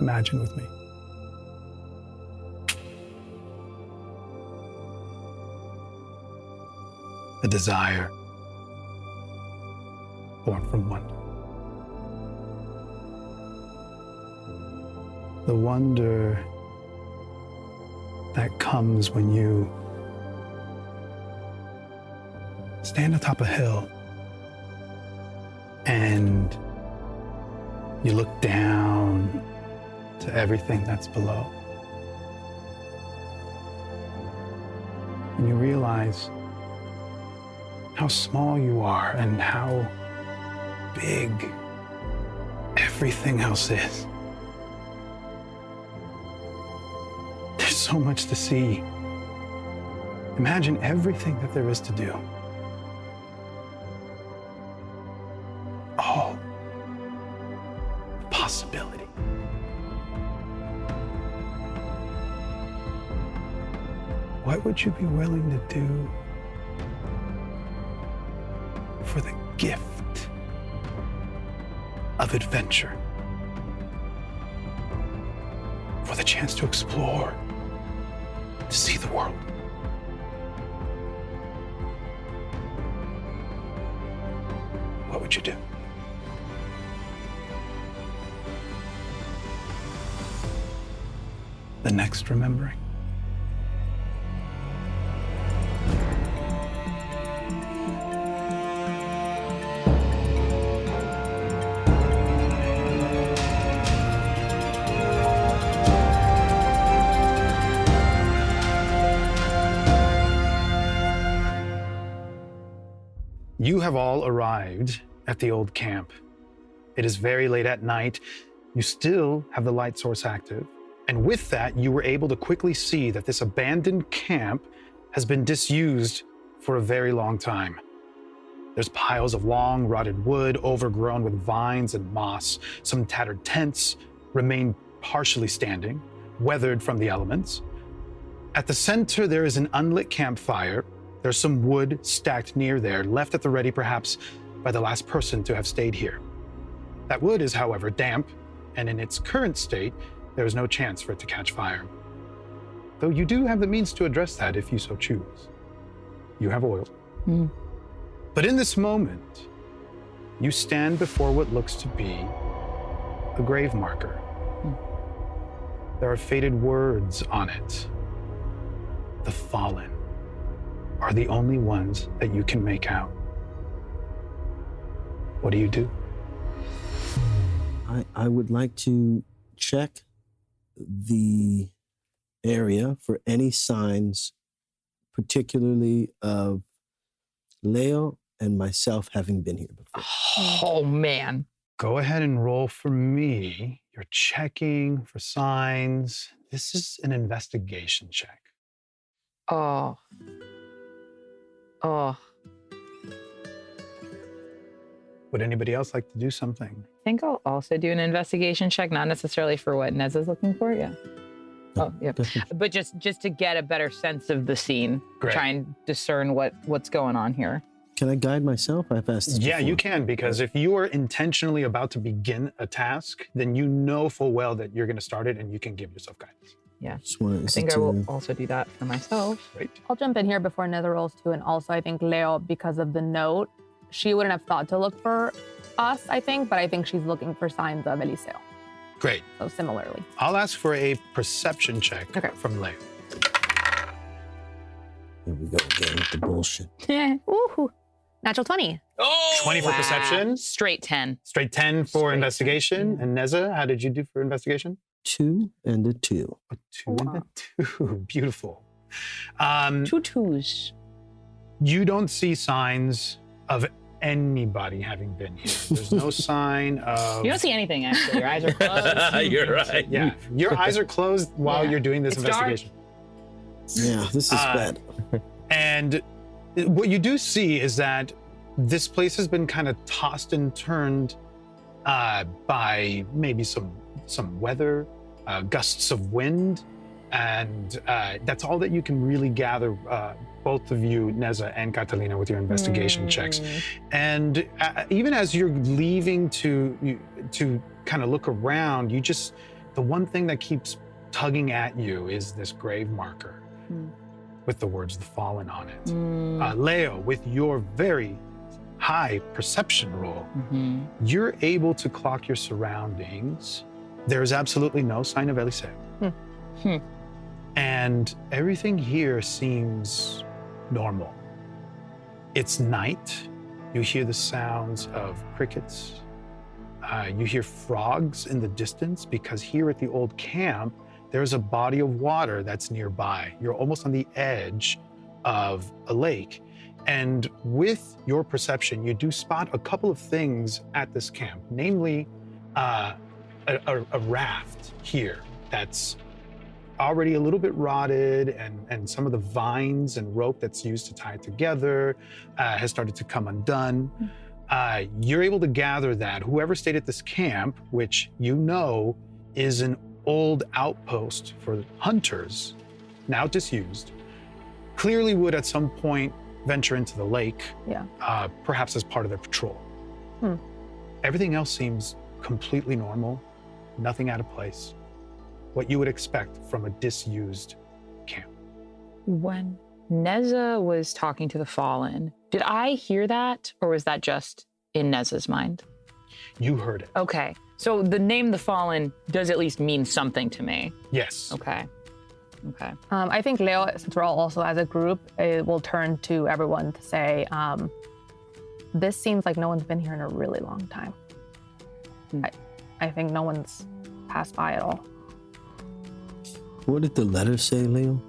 Imagine with me. A desire born from wonder. The wonder that comes when you stand atop a hill and you look down to everything that's below. And you realize how small you are and how big everything else is. There's so much to see. Imagine everything that there is to do. All the possibility. What would you be willing to do for the gift of adventure? For the chance to explore, to see the world? What would you do? The next remembering. You have all arrived at the old camp. It is very late at night. You still have the light source active. And with that, you were able to quickly see that this abandoned camp has been disused for a very long time. There's piles of long, rotted wood overgrown with vines and moss. Some tattered tents remain partially standing, weathered from the elements. At the center, there is an unlit campfire. There's some wood stacked near there, left at the ready perhaps by the last person to have stayed here. That wood is, however, damp, and in its current state, there is no chance for it to catch fire. Though you do have the means to address that if you so choose. You have oil. But in this moment, you stand before what looks to be a grave marker. There are faded words on it. The fallen are the only ones that you can make out. What do you do? I would like to check the area for any signs, particularly of Leo and myself having been here before. Oh, man. Go ahead and roll for me. You're checking for signs. This is an investigation check. Oh. Would anybody else like to do something? I think I'll also do an investigation check, not necessarily for what Neza's looking for, yeah. Oh, yeah. But just to get a better sense of the scene. Great. Try and discern what's going on here. Can I guide myself? I've asked this Yeah, before. you can, because if you are intentionally about to begin a task, then you know full well that you're going to start it and you can give yourself guidance. Yeah. I think I will also do that for myself. Right. I'll jump in here before Neza rolls too. And also, I think Leo, because of the note, she wouldn't have thought to look for us, I think, but I think she's looking for signs of Eliseo. Great. So similarly. I'll ask for a perception check from Leo. Here we go again with the bullshit. Woohoo. Natural 20. Oh, 20 for perception. Straight 10. Straight 10 for investigation. And Neza, how did you do for investigation? 2 and a 2. A 2 and a 2. Beautiful. 2 2s. You don't see signs of anybody having been here. There's no sign of... You don't see anything, actually. Your eyes are closed. You're right. Yeah, your eyes are closed while you're doing this It's investigation. Yeah, this is bad. And what you do see is that this place has been kind of tossed and turned by maybe some weather, gusts of wind, and that's all that you can really gather, both of you, Neza and Catalina, with your investigation checks. And even as you're leaving to kind of look around, the one thing that keeps tugging at you is this grave marker with the words "the fallen" on it. Leo, with your very high perception roll, you're able to clock your surroundings. There's absolutely no sign of Eliseo. And everything here seems normal. It's night. You hear the sounds of crickets. You hear frogs in the distance because here at the old camp, there's a body of water that's nearby. You're almost on the edge of a lake. And with your perception, you do spot a couple of things at this camp, namely a raft here that's already a little bit rotted, and some of the vines and rope that's used to tie it together has started to come undone. You're able to gather that whoever stayed at this camp, which you know is an old outpost for hunters, now disused, clearly would at some point venture into the lake, perhaps as part of their patrol. Everything else seems completely normal, nothing out of place. What you would expect from a disused camp. When Neza was talking to the fallen, did I hear that, or was that just in Neza's mind? You heard it. Okay, so the name the fallen does at least mean something to me. Yes. Okay. I think Leo, since we're all also as a group, will turn to everyone to say, this seems like no one's been here in a really long time. I think no one's passed by at all. What did the letter say, Leo?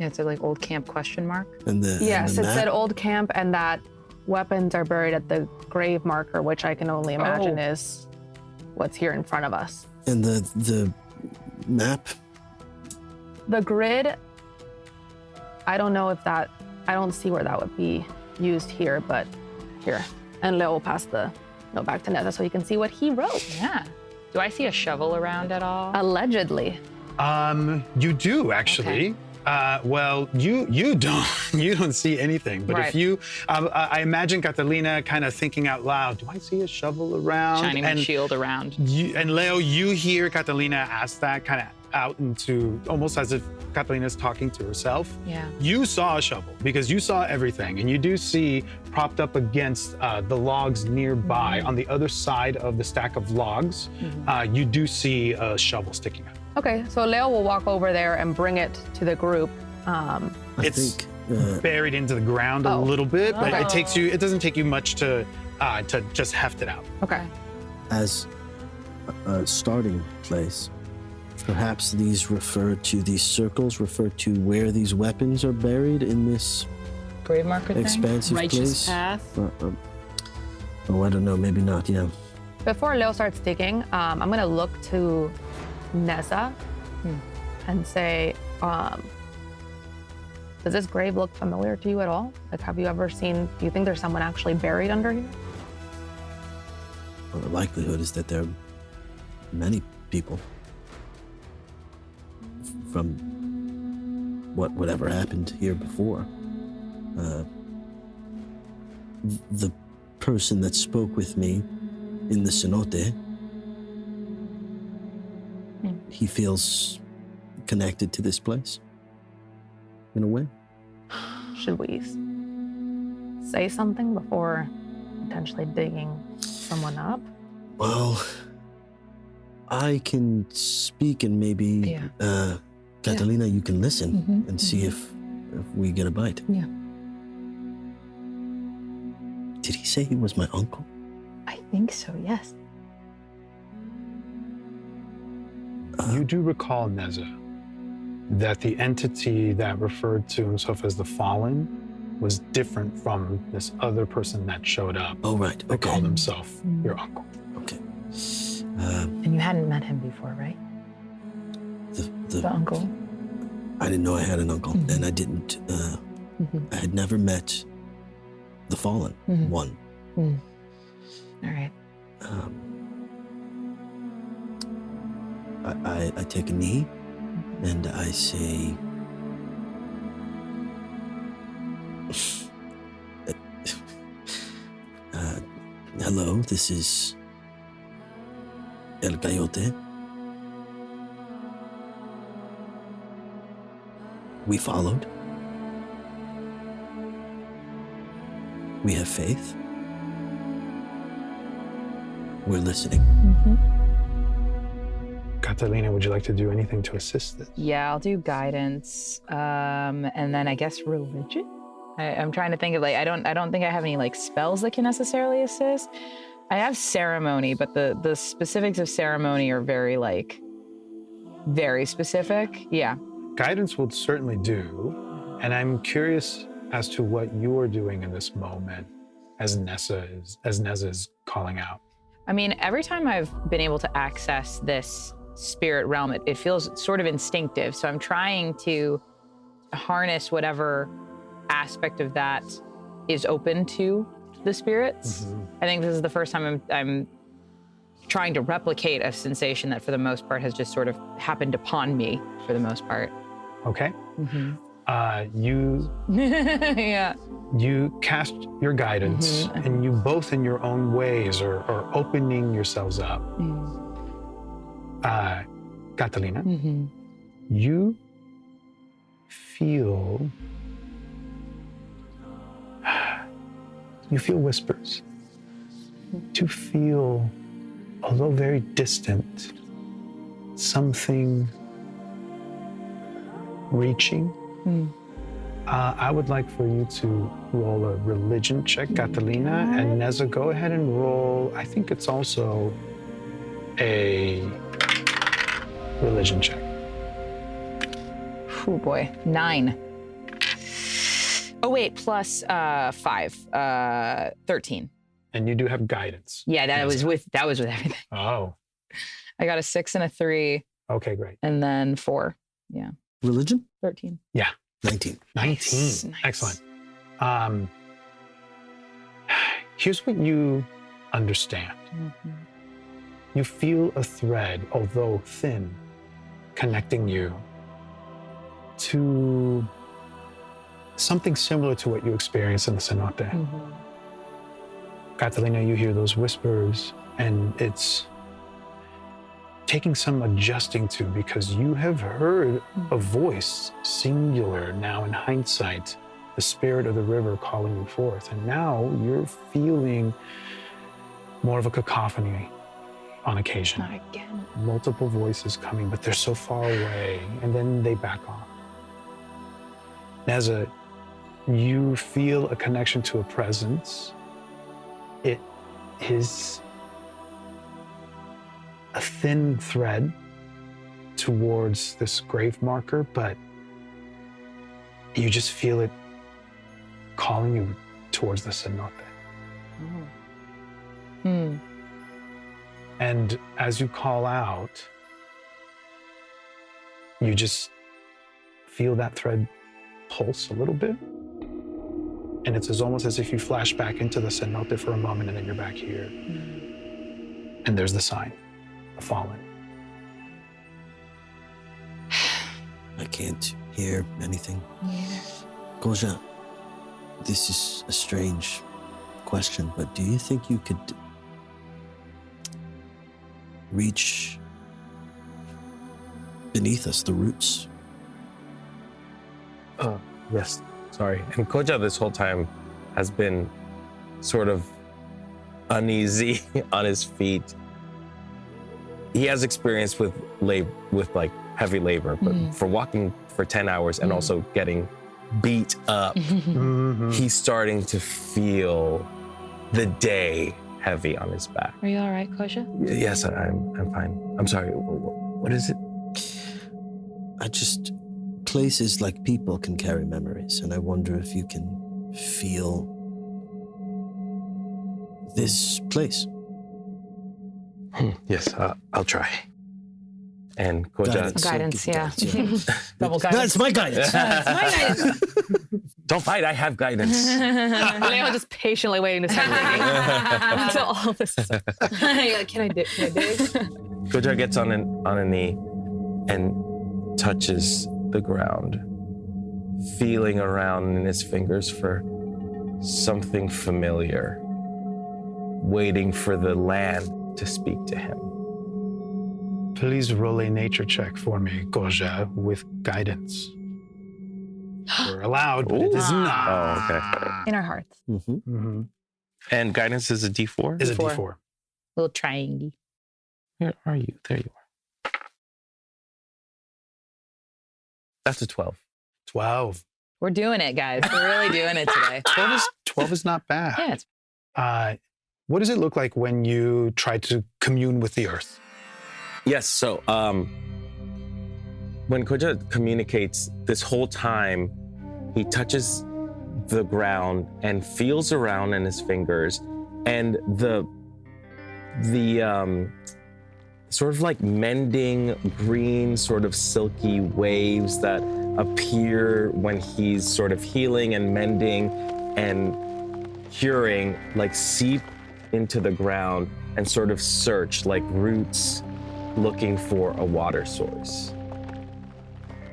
Yeah, it's a like old camp question mark. And the Yes, and the it map? said old camp and that weapons are buried at the grave marker, which I can only imagine is what's here in front of us. And the map? The grid, I don't know if that, I don't see where that would be used here, but here. And Leo will pass the note back to Neza so you can see what he wrote. Yeah. Do I see a shovel around at all? Allegedly. You do actually. Okay. Well, you don't see anything. But if you, I imagine Catalina kind of thinking out loud, do I see a shovel around? Shining my shield around. And Leo, you hear Catalina ask that kind of out into, almost as if Catalina's talking to herself. Yeah. You saw a shovel because you saw everything. And you do see propped up against the logs nearby on the other side of the stack of logs, you do see a shovel sticking out. Okay, so Leo will walk over there and bring it to the group. It's buried into the ground a little bit, but it doesn't take you much to just heft it out. Okay. As a starting place, perhaps these circles refer to where these weapons are buried in this grave marker thing? expansive Righteous place. path. Oh, I don't know, maybe not, yeah. Before Leo starts digging, I'm gonna look to Neza and say, does this grave look familiar to you at all? Like, have you ever seen, do you think there's someone actually buried under here? Well, the likelihood is that there are many people from whatever happened here before. The person that spoke with me in the cenote, he feels connected to this place in a way. Should we say something before potentially digging someone up? Well, I can speak and maybe Catalina, you can listen and see if we get a bite. Yeah. Did he say he was my uncle? I think so, yes. You do recall, Neza, that the entity that referred to himself as the Fallen was different from this other person that showed up. Oh, right. That Okay. called himself your uncle. Okay. And you hadn't met him before, right? The uncle? I didn't know I had an uncle, and I didn't. I had never met the Fallen one. All right. I take a knee and I say, hello, this is El Coyote. We followed. We have faith. We're listening. Catalina, would you like to do anything to assist this? Yeah, I'll do guidance, and then I guess religion. I'm trying to think of I don't think I have any spells that can necessarily assist. I have ceremony, but the specifics of ceremony are very very specific. Yeah. Guidance will certainly do, and I'm curious as to what you're doing in this moment as Neza is calling out. I mean, every time I've been able to access this spirit realm, it feels sort of instinctive. So I'm trying to harness whatever aspect of that is open to the spirits. I think this is the first time I'm trying to replicate a sensation that for the most part has just sort of happened upon me for the most part. Okay. You Yeah. You cast your guidance, and you both in your own ways are opening yourselves up. Catalina, you feel whispers. To feel, although very distant, something reaching. I would like for you to roll a religion check, Catalina, and Neza, go ahead and roll, I think it's also a religion check. Oh boy, 9. Oh wait, plus 5, 13. And you do have guidance. Yeah, that was with everything. Oh. I got a 6 and a 3. Okay, great. And then 4. Yeah. Religion? 13. Yeah. 19. 19. Nice. Excellent. Here's what you understand. You feel a thread, although thin, connecting you to something similar to what you experienced in the cenote. Catalina, you hear those whispers, and it's taking some adjusting to, because you have heard a voice, singular now in hindsight, the spirit of the river calling you forth. And now you're feeling more of a cacophony on occasion. Not again. Multiple voices coming, but they're so far away, and then they back off. Neza, you feel a connection to a presence. It is a thin thread towards this grave marker, but you just feel it calling you towards the cenote. And as you call out, you just feel that thread pulse a little bit. And it's almost as if you flash back into the cenote for a moment, and then you're back here. And there's the sign, the fallen. I can't hear anything. Goja, this is a strange question, but do you think you could reach beneath us, the roots? Yes, sorry. And Koja this whole time has been sort of uneasy on his feet. He has experience with heavy labor, but for walking for 10 hours and also getting beat up, he's starting to feel the day heavy on his back. Are you all right, Koja? Yes, I'm fine. I'm sorry. What is it? Places like people can carry memories, and I wonder if you can feel this place. Yes, I'll try. And Koja... Guidance, yeah. Double guidance. That's my guidance. Don't fight, I have guidance. Leo just patiently waiting to start digging until all this is can I dig? Koja gets on a knee and touches the ground, feeling around in his fingers for something familiar, waiting for the land to speak to him. Please roll a nature check for me, Koja, with guidance. You're allowed, but it is not. Oh, okay. In our hearts. Mm-hmm. And guidance is a D4? Is a D4. D4. Little triangle. Where are you? There you are. That's a 12. 12. We're doing it, guys. We're really doing it today. 12 is not bad. Yeah, it's What does it look like when you try to commune with the earth? Yes, so when Koja communicates this whole time, he touches the ground and feels around in his fingers, and the sort of like mending green sort of silky waves that appear when he's sort of healing and mending and curing like seep into the ground and sort of search like roots looking for a water source.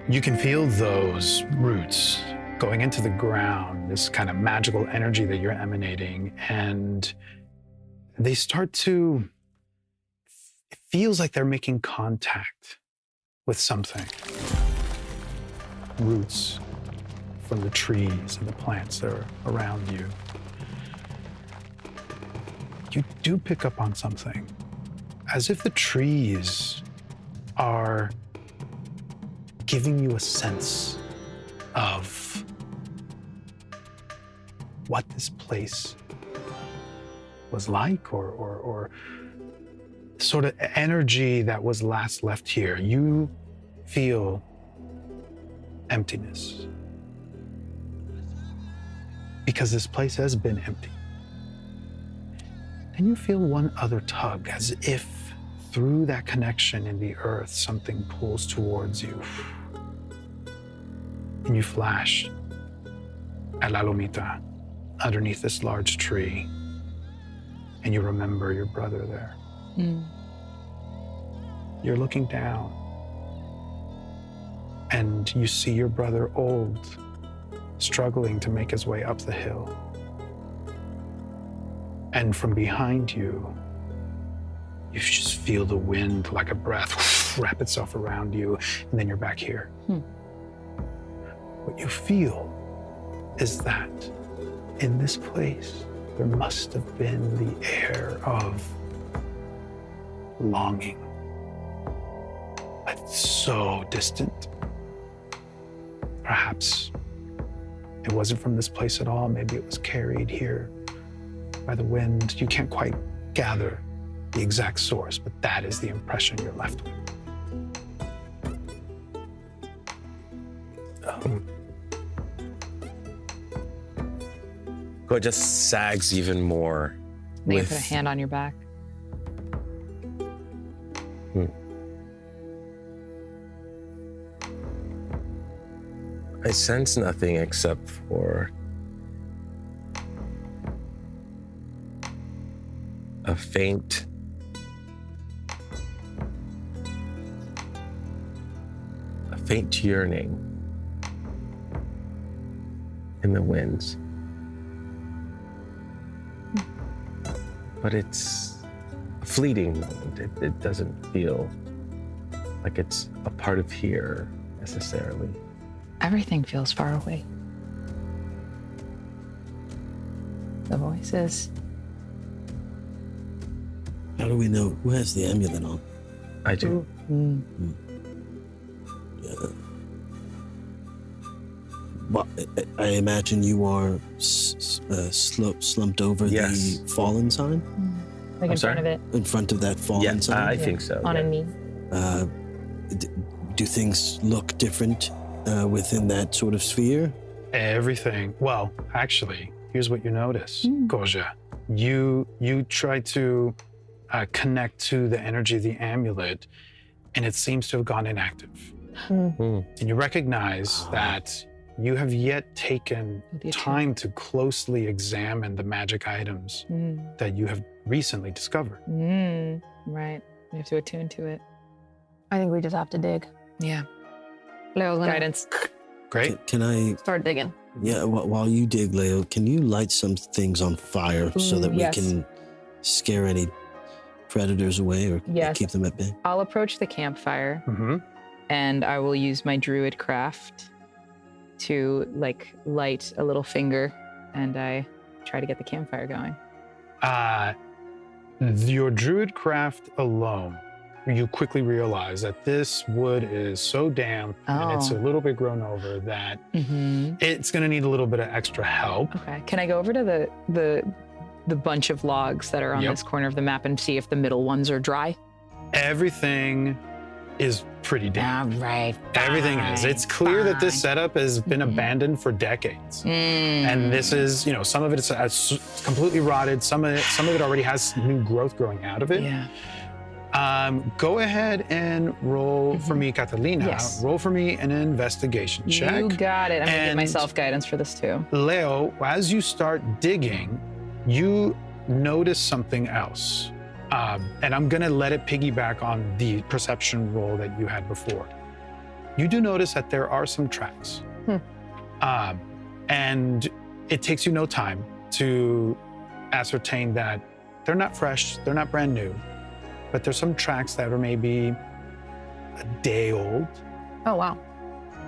You can feel those roots going into the ground, this kind of magical energy that you're emanating, and they start to, it feels like they're making contact with something. Roots from the trees and the plants that are around you. You do pick up on something, as if the trees are giving you a sense of what this place was like, or sort of energy that was last left here. You feel emptiness because this place has been empty. And you feel one other tug, as if through that connection in the earth, something pulls towards you. And you flash at La Lomita, underneath this large tree, and you remember your brother there. You're looking down, and you see your brother old, struggling to make his way up the hill. And from behind you, you just feel the wind like a breath wrap itself around you, and then you're back here. What you feel is that in this place, there must have been the air of longing, but so distant. Perhaps it wasn't from this place at all. Maybe it was carried here by the wind. You can't quite gather the exact source, but that is the impression you're left with. Koja just sags even more. Then you put a hand on your back. I sense nothing except for a faint yearning in the winds. But it's a fleeting moment. It doesn't feel like it's a part of here necessarily. Everything feels far away. The voices. How do we know who has the amulet on? I do. Yeah. Well, I imagine you are slumped over Yes. the fallen sign? Like I'm in sorry? front of it, In front of that fallen Yeah, sign? I think so. on yeah. a knee. Do things look different within that sort of sphere? Everything. Well, actually, here's what you notice, Koja. You try to connect to the energy of the amulet, and it seems to have gone inactive. And you recognize that you have yet taken time to closely examine the magic items that you have recently discovered. Right. We have to attune to it. I think we just have to dig. Yeah. Leo's gonna Guidance. Great. Can I, start digging. yeah, while you dig, Leo, can you light some things on fire so that yes. we can scare any predators away or Yes. keep them at bay? I'll approach the campfire Mm-hmm. and I will use my druid craft to like light a little finger, and I try to get the campfire going. Your druid craft alone, you quickly realize that this wood is so damp and it's a little bit grown over that it's going to need a little bit of extra help. Okay. Can I go over to the bunch of logs that are on this corner of the map and see if the middle ones are dry? Everything is pretty damp. All right. Everything is. It's clear that this setup has been abandoned for decades. And this is, some of it is completely rotted. Some of it already has new growth growing out of it. Yeah. Go ahead and roll for me, Catalina. Yes. Roll for me an investigation check. You got it. I'm gonna give And myself guidance for this too. Leo, as you start digging, you notice something else. And I'm gonna let it piggyback on the perception roll that you had before. You do notice that there are some tracks. And it takes you no time to ascertain that they're not fresh, they're not brand new, but there's some tracks that are maybe a day old. Oh, wow.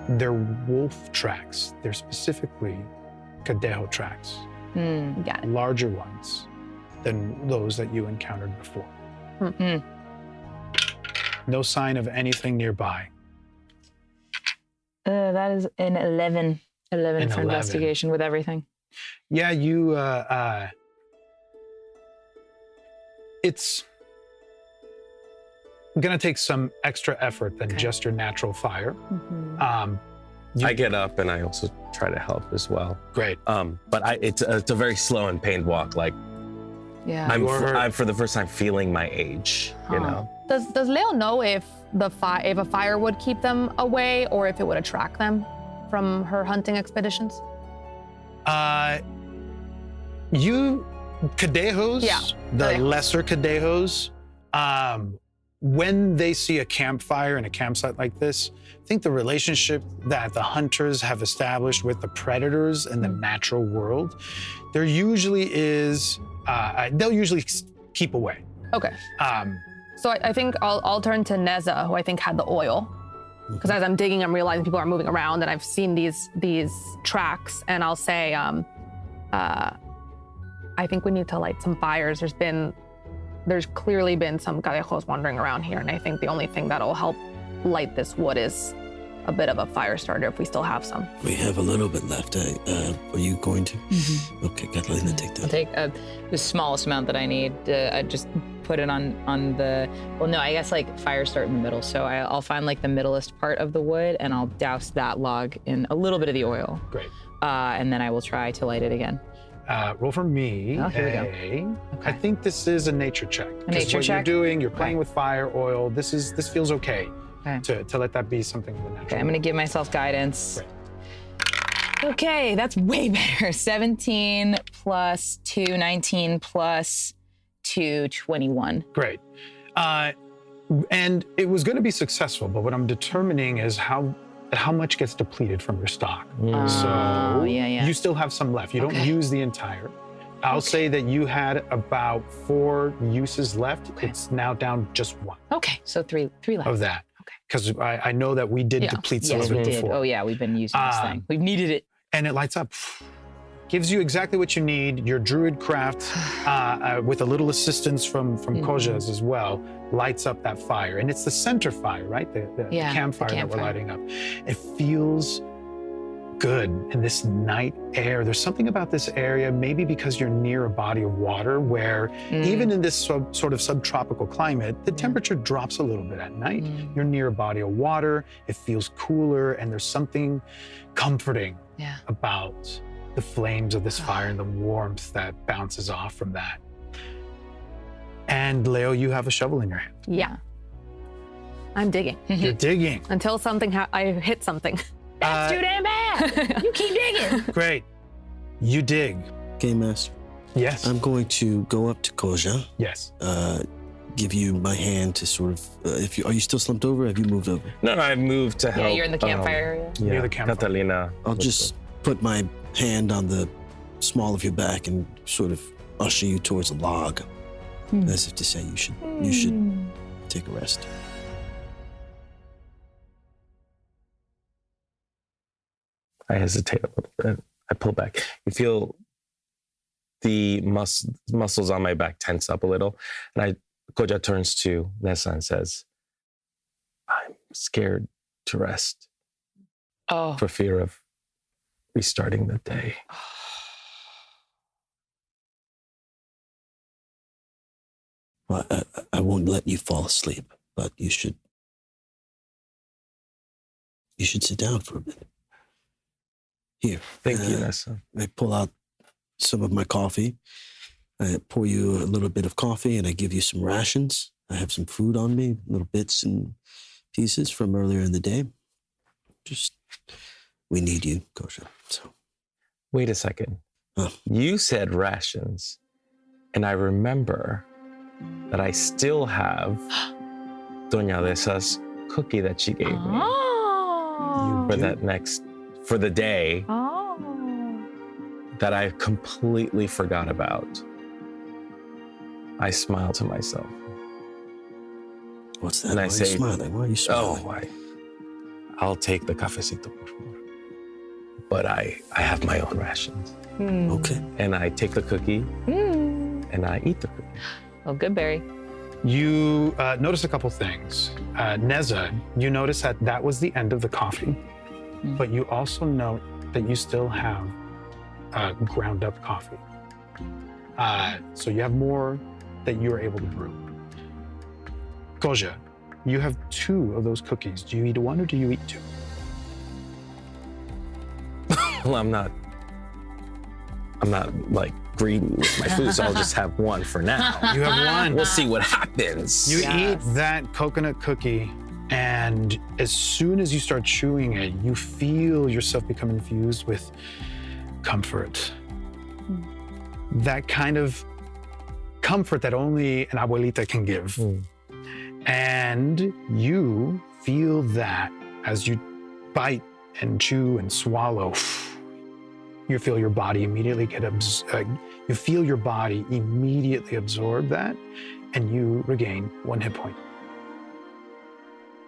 They're wolf tracks. They're specifically Cadejo tracks, Got it. larger ones than those that you encountered before. No sign of anything nearby. That is an 11. 11 for 11. investigation with everything. Yeah, you, it's gonna take some extra effort than just your natural fire. I get up and I also try to help as well. Great. But it's a very slow and pained walk. Like Yeah. I'm for the first time feeling my age, you know? Does Leo know if if a fire would keep them away or if it would attract them from her hunting expeditions? You Cadejos, the Cadejos. lesser Cadejos, when they see a campfire and a campsite like this, I think the relationship that the hunters have established with the predators in the natural world, there usually is, they'll usually keep away. Okay. So I think I'll turn to Neza, who I think had the oil. Because as I'm digging, I'm realizing people are moving around and I've seen these tracks, and I'll say, I think we need to light some fires. There's clearly been some Cadejos wandering around here, and I think the only thing that'll help light this wood is a bit of a fire starter if we still have some. We have a little bit left. Are you going to? Okay, Catalina, take that. I'll take the smallest amount that I need. I just put it on the, well, no, I guess like fire start in the middle. So I'll find like the middlest part of the wood and I'll douse that log in a little bit of the oil. Great. And then I will try to light it again. Roll for me. Oh, here we go. Okay. I think this is a nature check. A nature what check? you're doing, you're playing with fire, oil. This feels okay. Okay. To let that be something in the natural. Okay, I'm gonna give myself guidance. Great. Okay, that's way better. 17 plus 2, 19 plus 2, 21. Great. And it was going to be successful, but what I'm determining is how much gets depleted from your stock. So yeah. you still have some left. You don't Okay. use the entire. I'll say that you had about 4 uses left. Okay. It's now down just 1 Okay, so three left. of that. Okay. Because I know that we did Yeah. deplete some Yes, of we it did. before. Oh yeah, we've been using this thing. We've needed it. And it lights up. Gives you exactly what you need. Your druid craft, with a little assistance from Koja's as well, lights up that fire. And it's the center fire, right? The campfire that we're lighting up. It feels good in this night air. There's something about this area, maybe because you're near a body of water where even in this sort of subtropical climate, the temperature drops a little bit at night. You're near a body of water. It feels cooler, and there's something comforting about the flames of this fire and the warmth that bounces off from that. And Leo, you have a shovel in your hand. Yeah. I'm digging You're digging. until I hit something. That's too damn bad. You keep digging. Great. You dig. Game Master, Yes. I'm going to go up to Koja, Yes. give you my hand to sort of, are you still slumped over or have you moved over? No, I've moved to help. Yeah, you're in the campfire area. Yeah, Near the campfire. Catalina. I'll just put my hand on the small of your back and sort of usher you towards a log, as if to say you should take a rest. I hesitate a little bit. I pull back. You feel the muscles on my back tense up a little. And Koja turns to Neza and says, I'm scared to rest for fear of restarting the day. Well, I won't let you fall asleep, but you should sit down for a bit. Here. Thank you, Neza. I pull out some of my coffee. I pour you a little bit of coffee and I give you some rations. I have some food on me, little bits and pieces from earlier in the day. We need you, Koja. So. Wait a second. Huh. You said rations, and I remember that I still have Doña Desa's cookie that she gave me for the day that I completely forgot about. I smile to myself. What's that? And Why I are say, you smiling? Why are you smiling? I'll take the cafecito, por favor. But I have my own rations. Okay. And I take the cookie and I eat the cookie. Well, good, Barry. You notice a couple things. Neza, you notice that was the end of the coffee, but you also note that you still have ground up coffee. So you have more that you're able to brew. Koja, you have 2 of those cookies. Do you eat 1 or do you eat 2? Well, I'm not like greedy with my food, so I'll just have 1 for now. You have 1. We'll see what happens. You eat that coconut cookie, and as soon as you start chewing it, you feel yourself become infused with comfort. That kind of comfort that only an abuelita can give. And you feel that as you bite and chew and swallow, you feel your body immediately absorb that, and you regain 1 hit point.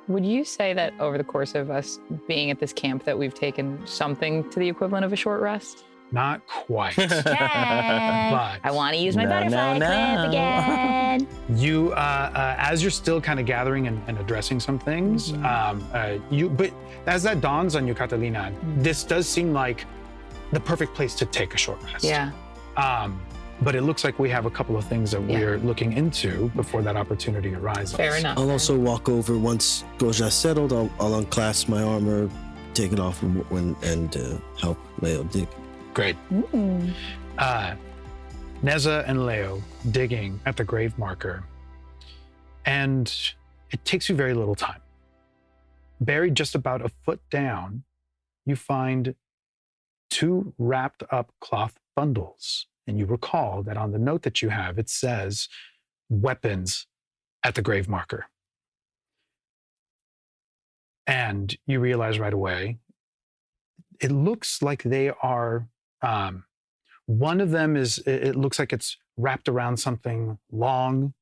Would you say that over the course of us being at this camp that we've taken something to the equivalent of a short rest? Not quite. But I want to use my butterfly clip again. You, as you're still kind of gathering and addressing some things, but as that dawns on you, Catalina, this does seem like the perfect place to take a short rest. Yeah. But it looks like we have a couple of things that we're looking into before that opportunity arises. Fair enough. I'll also walk over once Goja's settled. I'll unclasp my armor, take it off, and help Leo dig. Great. Neza and Leo digging at the grave marker, and it takes you very little time. Buried just about a foot down, you find 2 wrapped up cloth bundles. And you recall that on the note that you have, it says weapons at the grave marker. And you realize right away, it looks like they are, one of them it looks like it's wrapped around something long.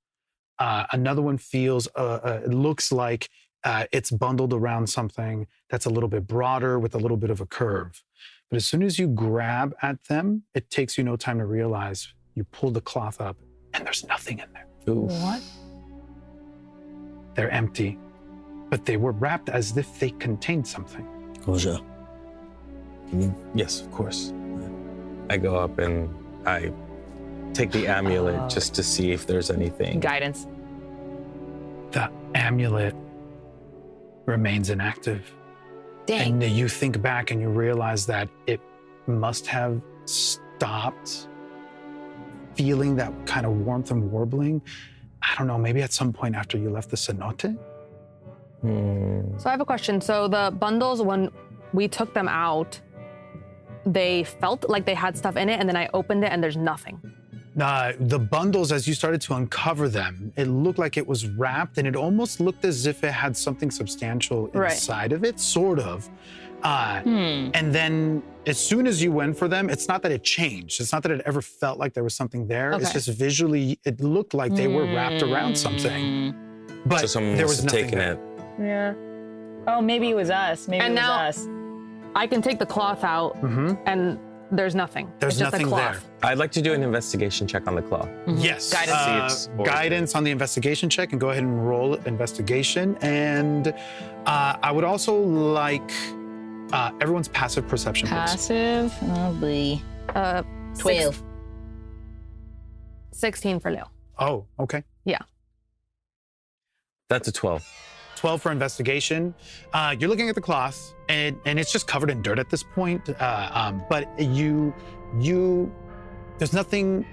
Another one it looks like it's bundled around something that's a little bit broader with a little bit of a curve. But as soon as you grab at them, it takes you no time to realize you pull the cloth up and there's nothing in there. Oof. What? They're empty, but they were wrapped as if they contained something. Koja, can you? Yes, of course. I go up and I take the amulet just to see if there's anything. Guidance. The amulet remains inactive. Dang. And you think back and you realize that it must have stopped feeling that kind of warmth and warbling. I don't know, maybe at some point after you left the cenote? So I have a question. So the bundles, when we took them out, they felt like they had stuff in it, and then I opened it and there's nothing. The bundles, as you started to uncover them, it looked like it was wrapped, and it almost looked as if it had something substantial inside of it, sort of. And then as soon as you went for them, it's not that it changed. It's not that it ever felt like there was something there. Okay. It's just visually, it looked like they were wrapped around something. But so someone there must was have nothing taken there. it. Yeah. Oh, maybe it was us. Maybe it was us. I can take the cloth out and there's nothing. There's it's just nothing a there. cloth. I'd like to do an investigation check on the claw. Yes. Guidance. Guidance on the investigation check, and go ahead and roll investigation. And I would also like everyone's passive perception. Please. Passive. Oh, boy. 12. 16 for Leo. Oh, okay. Yeah. That's a 12. 12 for investigation. You're looking at the cloth, and it's just covered in dirt at this point. But there's nothing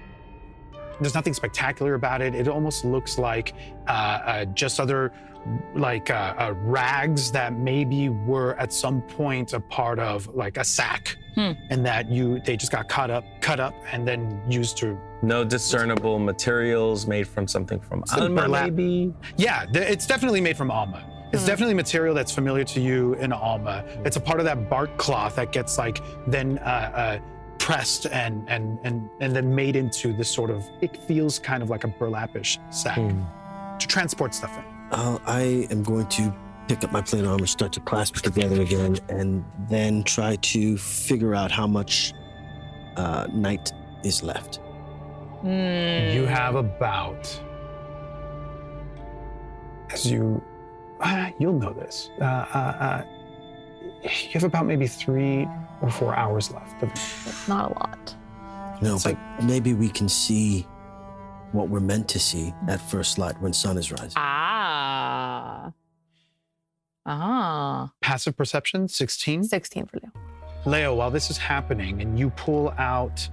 spectacular about it. It almost looks like just other rags that maybe were at some point a part of like a sack, and that they just got cut up, and then used to. No discernible materials made from something from Alma, maybe? Yeah, it's definitely made from Alma. It's definitely material that's familiar to you in Alma. It's a part of that bark cloth that gets then pressed and then made into this sort of, it feels kind of like a burlapish sack to transport stuff in. I am going to pick up my plate armor, start to clasp it together again, and then try to figure out how much night is left. You have about, you'll know this. You have about maybe 3 or 4 hours left. That's not a lot. No, It's but maybe we can see what we're meant to see at first light when sun is rising. Passive perception, 16. 16 for Leo. Leo, while this is happening and you pull out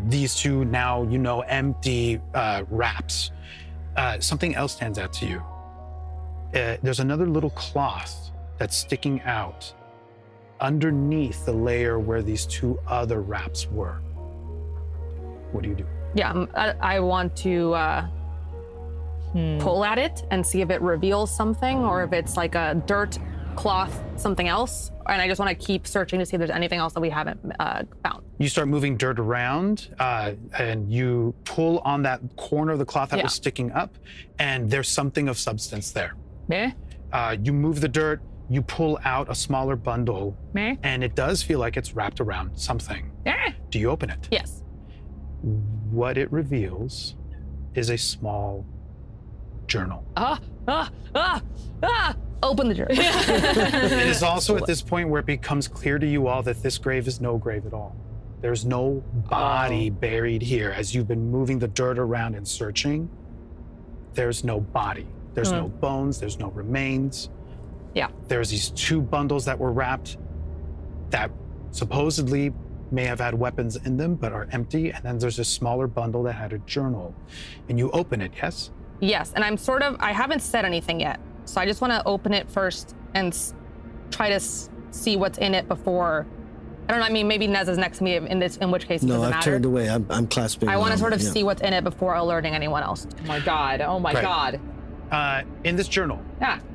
these two now, empty wraps, something else stands out to you. There's another little cloth that's sticking out underneath the layer where these 2 other wraps were. What do you do? Yeah, I want to pull at it and see if it reveals something or if it's like a dirt cloth, something else. And I just want to keep searching to see if there's anything else that we haven't found. You start moving dirt around and you pull on that corner of the cloth that was sticking up, and there's something of substance there. Meh? You move the dirt, you pull out a smaller bundle, Meh? and it does feel like it's wrapped around something. Do you open it? Yes. What it reveals is a small journal. Open the journal. It is also at this point where it becomes clear to you all that this grave is no grave at all. There's no body buried here. As you've been moving the dirt around and searching, there's no body. There's no bones, there's no remains. Yeah. There's these 2 bundles that were wrapped that supposedly may have had weapons in them but are empty, and then there's a smaller bundle that had a journal. And you open it, yes? Yes, and I haven't said anything yet. So I just want to open it first and try to see what's in it before. I don't know, I mean, maybe Neza's next to me in which case it No, doesn't I've matter. turned away. I'm clasping. I want to sort of see what's in it before alerting anyone else. Oh my God. Oh my Right. God. In this journal,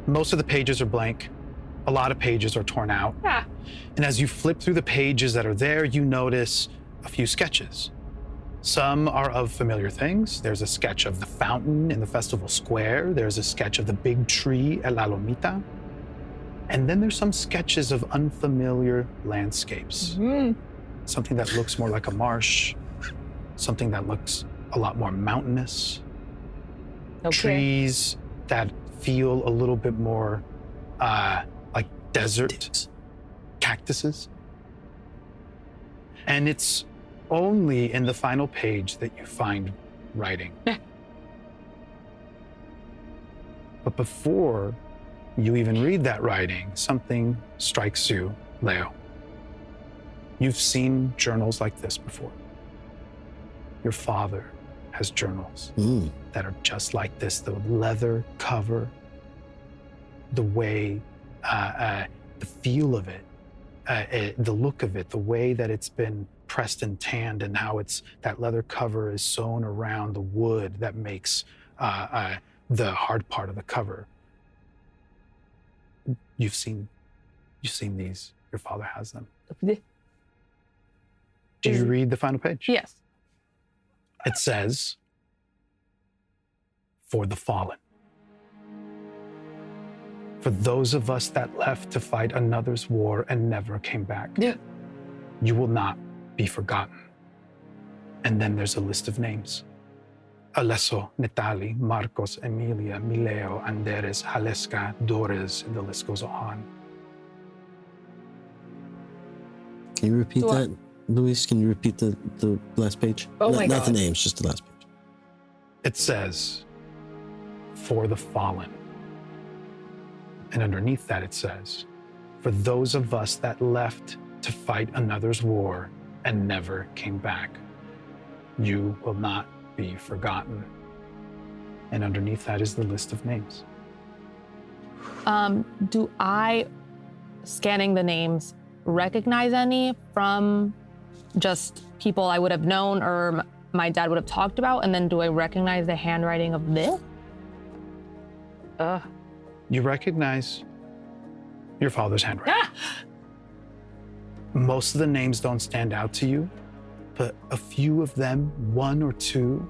most of the pages are blank. A lot of pages are torn out. And as you flip through the pages that are there, you notice a few sketches. Some are of familiar things. There's a sketch of the fountain in the festival square. There's a sketch of the big tree at La Lomita. And then there's some sketches of unfamiliar landscapes. Something that looks more like a marsh, something that looks a lot more mountainous. Trees that feel a little bit more like desert, cactuses. And it's only in the final page that you find writing. But before you even read that writing, something strikes you, Leo. You've seen journals like this before. Your father has journals that are just like this, the leather cover, the way, the feel of it, the look of it, the way that it's been pressed and tanned, and how that leather cover is sewn around the wood that makes the hard part of the cover. You've seen these. Your father has them. Did you read the final page? Yes. It says, "For the fallen." For those of us that left to fight another's war and never came back, you will not be forgotten. And then there's a list of names. Alesso, Natali, Marcos, Emilia, Mileo, Anderes, Haleska, Torres, and the list goes on. Can you repeat that, Luis? Can you repeat the last page? Oh my Not God. the names, just the last page. It says, for the fallen. And underneath that it says, for those of us that left to fight another's war and never came back, you will not be forgotten. And underneath that is the list of names. Do I, scanning the names, recognize any from just people I would have known or my dad would have talked about? And then do I recognize the handwriting of this? You recognize your father's handwriting. Most of the names don't stand out to you, but a few of them, one or two,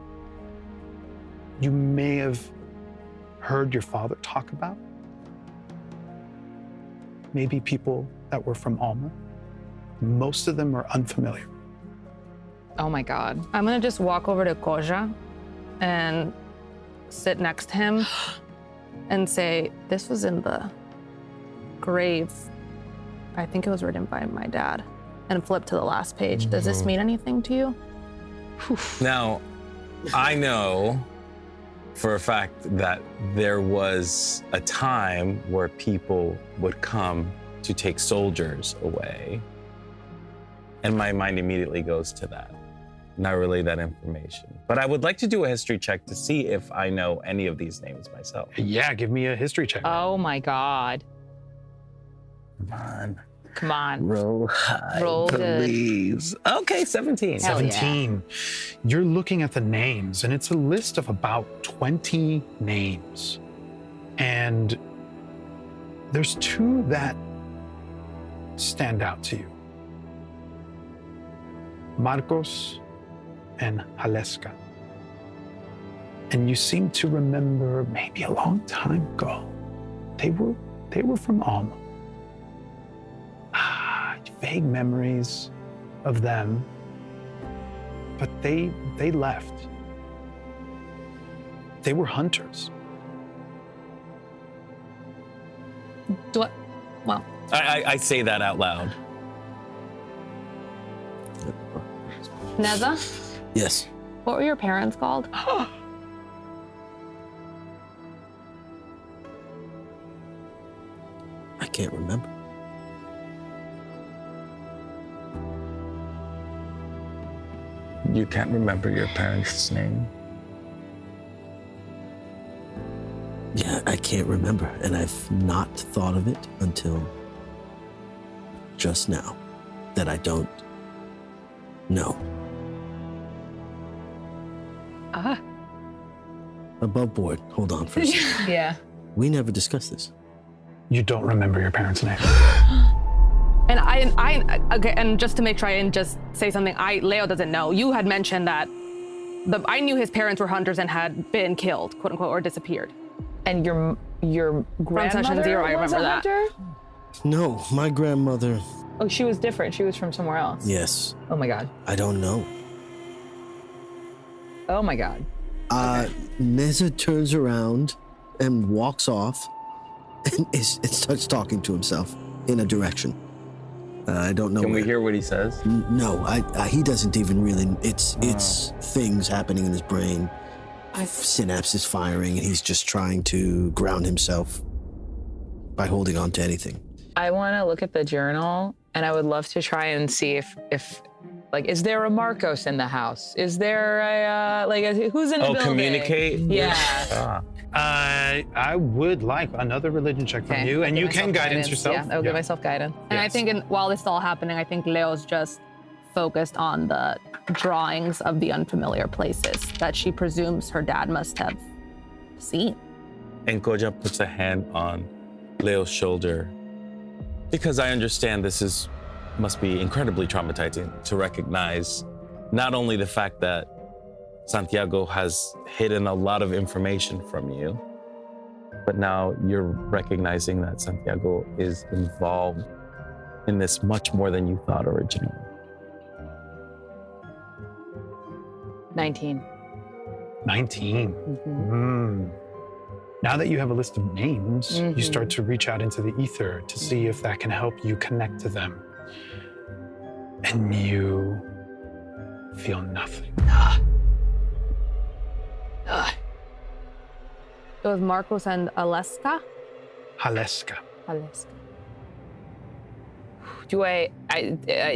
you may have heard your father talk about. Maybe people that were from Alma. Most of them are unfamiliar. Oh my God. I'm gonna just walk over to Koja and sit next to him and say, this was in the grave. I think it was written by my dad. And flip to the last page. Does this mean anything to you? Now, I know for a fact that there was a time where people would come to take soldiers away. And my mind immediately goes to that. And I relay that information. But I would like to do a history check to see if I know any of these names myself. Yeah, give me a history check. Oh my God. Come on. Roll high, Roll good. please. Okay, 17. Hell yeah. 17. You're looking at the names, and it's a list of about 20 names. And there's two that stand out to you. Marcos and Haleska. And you seem to remember maybe a long time ago, they were from Alma. Vague memories of them, but they left. They were hunters. Do I? Well, I say that out loud. Neza, Yes. what were your parents called? I can't remember. You can't remember your parents' name? Yeah, I can't remember, and I've not thought of it until just now, that I don't know. Above board, hold on for a second. Yeah. We never discussed this. You don't remember your parents' name. And I okay, and just to make sure I didn't just say something Leo doesn't know, you had mentioned that I knew his parents were hunters and had been killed, quote unquote, or disappeared. And your grandmother Session Zero, I was a remember that. hunter? No, my grandmother, Oh, she was different. She was from somewhere else. yes, Oh my God. I don't know. Oh my God. Neza turns around and walks off and starts talking to himself in a direction. I don't know. Can we where. hear what he says? No, he doesn't even really. It's things happening in his brain. Synapses firing, and he's just trying to ground himself by holding on to anything. I want to look at the journal, and I would love to try and see if like, is there a Marcos in the house? Is there who's in the building? Communicate? Yeah. I would like another religion check from Okay, you, I'll and give you can myself guidance yourself. Yeah, I'll give myself guidance. And I Yes. think while this is all happening, I think Leo's just focused on the drawings of the unfamiliar places that she presumes her dad must have seen. And Koja puts a hand on Leo's shoulder. Because I understand this must be incredibly traumatizing to recognize not only the fact that Santiago has hidden a lot of information from you, But now you're recognizing that Santiago is involved in this much more than you thought originally. 19. 19. Mm-hmm. Now that you have a list of names, you start to reach out into the ether to see if that can help you connect to them. And you feel nothing. It was Marcos and Alaska. Haleska. Alaska. Do I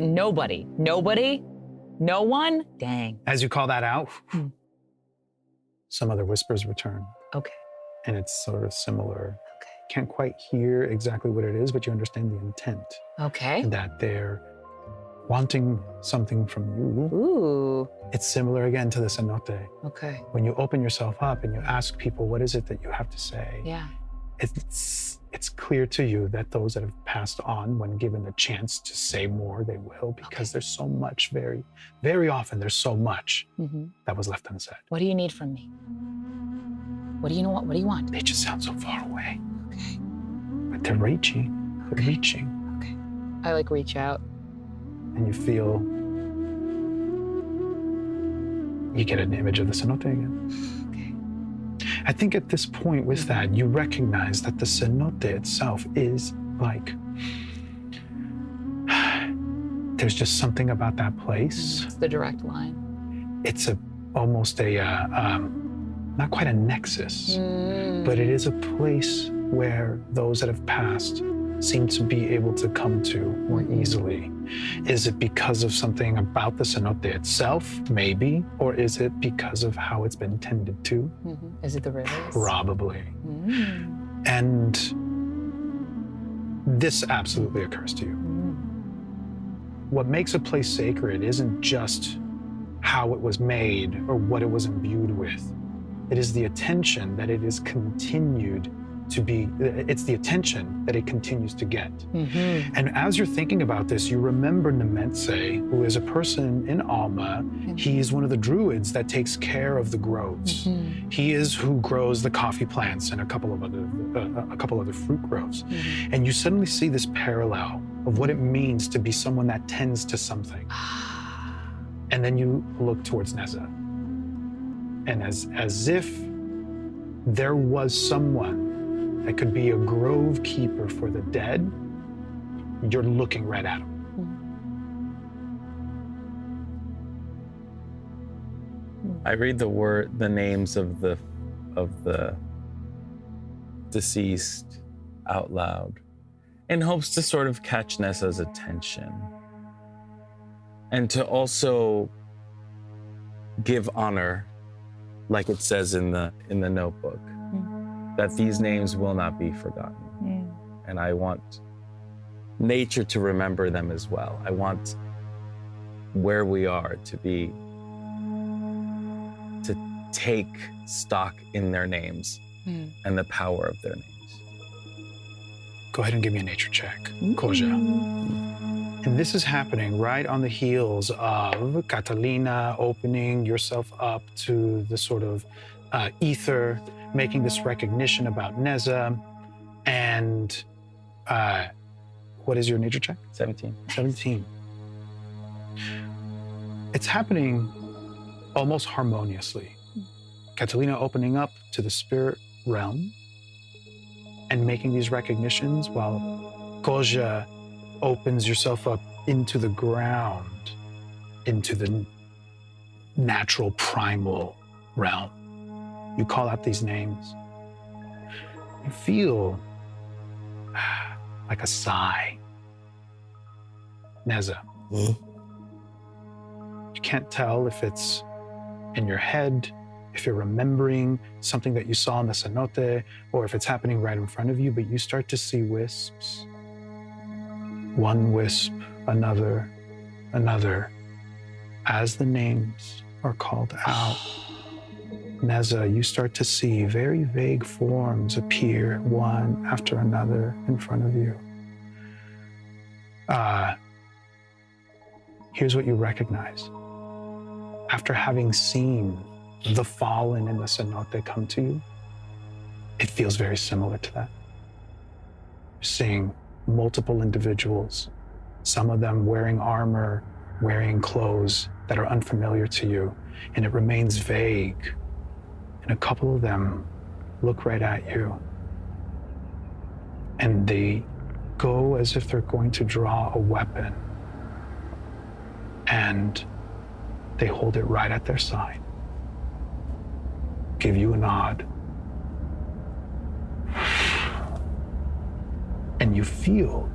nobody? Nobody? No one? Dang. As you call that out, some other whispers return. Okay. And it's sort of similar. Okay. Can't quite hear exactly what it is, but you understand the intent. Okay. That they're wanting something from you. Ooh. It's similar again to the cenote. Okay. When you open yourself up and you ask people, what is it that you have to say? Yeah. It's clear to you that those that have passed on, when given the chance to say more, they will, because there's so much, very, very often there's so much that was left unsaid. What do you need from me? What do you know? What do you want? They just sound so far away. Okay. But they're reaching. They're reaching. Okay. I like reach out. And you feel, you get an image of the cenote again. Okay. I think at this point with that, you recognize that the cenote itself is like, there's just something about that place. It's the direct line. It's almost a, not quite a nexus, but it is a place where those that have passed seem to be able to come to more easily. Is it because of something about the cenote itself, maybe? Or is it because of how it's been tended to? Is it the rivers? Probably. And this absolutely occurs to you. What makes a place sacred isn't just how it was made or what it was imbued with. It is the attention that it is continued to be, it's the attention that it continues to get. And as you're thinking about this, you remember Nementse, who is a person in Alma. He's one of the druids that takes care of the groves. He is who grows the coffee plants and a couple of other fruit groves. And you suddenly see this parallel of what it means to be someone that tends to something. And then you look towards Neza. And as if there was someone that could be a grove keeper for the dead, you're looking right at him. I read the names of the deceased out loud in hopes to sort of catch Neza's attention and to also give honor, like it says in the notebook, that these names will not be forgotten. And I want nature to remember them as well. I want where we are to take stock in their names and the power of their names. Go ahead and give me a nature check, Koja. And this is happening right on the heels of Catalina opening yourself up to the sort of ether, making this recognition about Neza. And what is your nature check? 17. 17. It's happening almost harmoniously. Catalina opening up to the spirit realm and making these recognitions while Koja opens yourself up into the ground, into the natural primal realm. You call out these names. You feel like a sigh. Neza. You can't tell if it's in your head, if you're remembering something that you saw in the cenote, or if it's happening right in front of you, but you start to see wisps. One wisp, another, as the names are called out. Neza, you start to see very vague forms appear one after another in front of you. Here's what you recognize. After having seen the fallen in the cenote come to you, it feels very similar to that. You're seeing multiple individuals, some of them wearing armor, wearing clothes that are unfamiliar to you, and it remains vague. And a couple of them look right at you, and they go as if they're going to draw a weapon, and they hold it right at their side, give you a nod, and you feel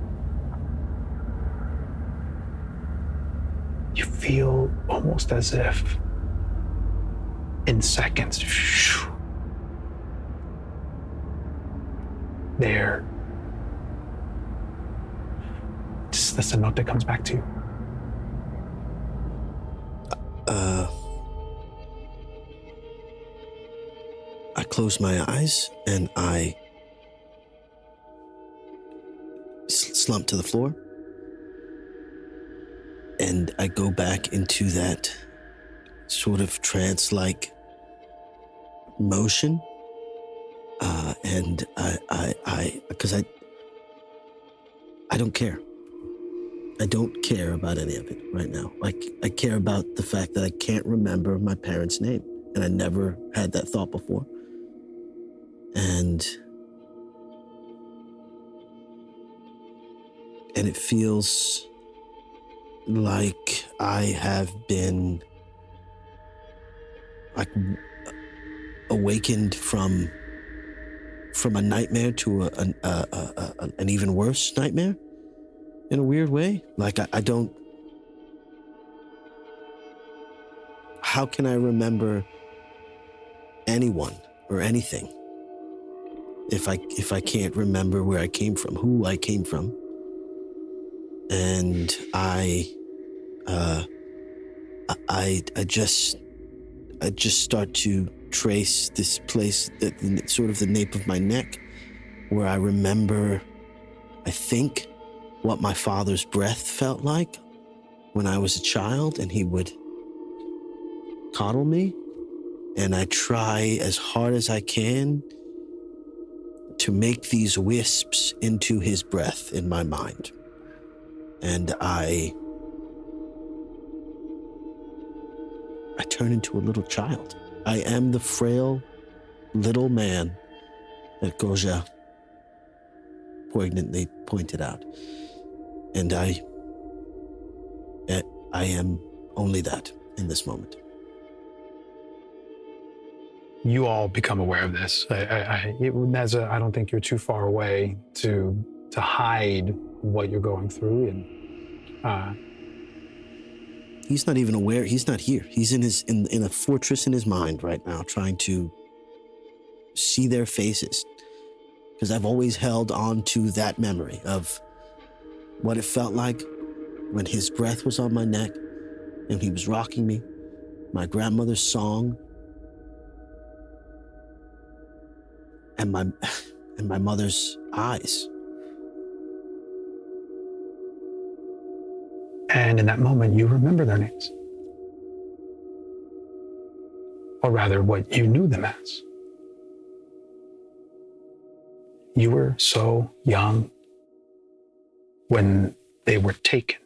almost as if in seconds, there, just the cenote comes back to you. I close my eyes and I slump to the floor, and I go back into that sort of trance-like motion, and because I don't care. I don't care about any of it right now. Like, I care about the fact that I can't remember my parents' name, and I never had that thought before. And it feels like I have been like awakened from a nightmare to an even worse nightmare in a weird way. Like I don't. How can I remember anyone or anything if I can't remember where I came from, who I came from? And I just start to trace this place, sort of the nape of my neck, where I remember, I think, what my father's breath felt like when I was a child, and he would coddle me. And I try as hard as I can to make these wisps into his breath in my mind. And I turn into a little child. I am the frail little man that Goja poignantly pointed out. And I am only that in this moment. You all become aware of this. Neza, I don't think you're too far away to hide what you're going through, and he's not even aware. He's not here. He's in a fortress in his mind right now, trying to see their faces, because I've always held on to that memory of what it felt like when his breath was on my neck and he was rocking me, my grandmother's song, and my mother's eyes. And in that moment, you remember their names. Or rather, what you knew them as. You were so young when they were taken.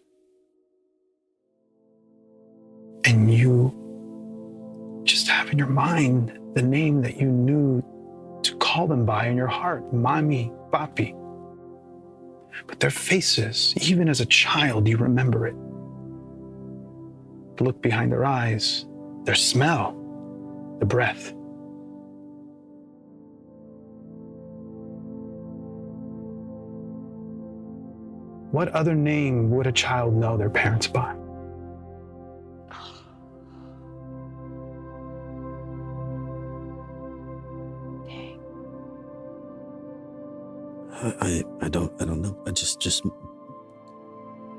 And you just have in your mind the name that you knew to call them by in your heart, Mami, Papi. But their faces, even as a child, you remember it. The look behind their eyes, their smell, the breath. What other name would a child know their parents by? I don't know. I just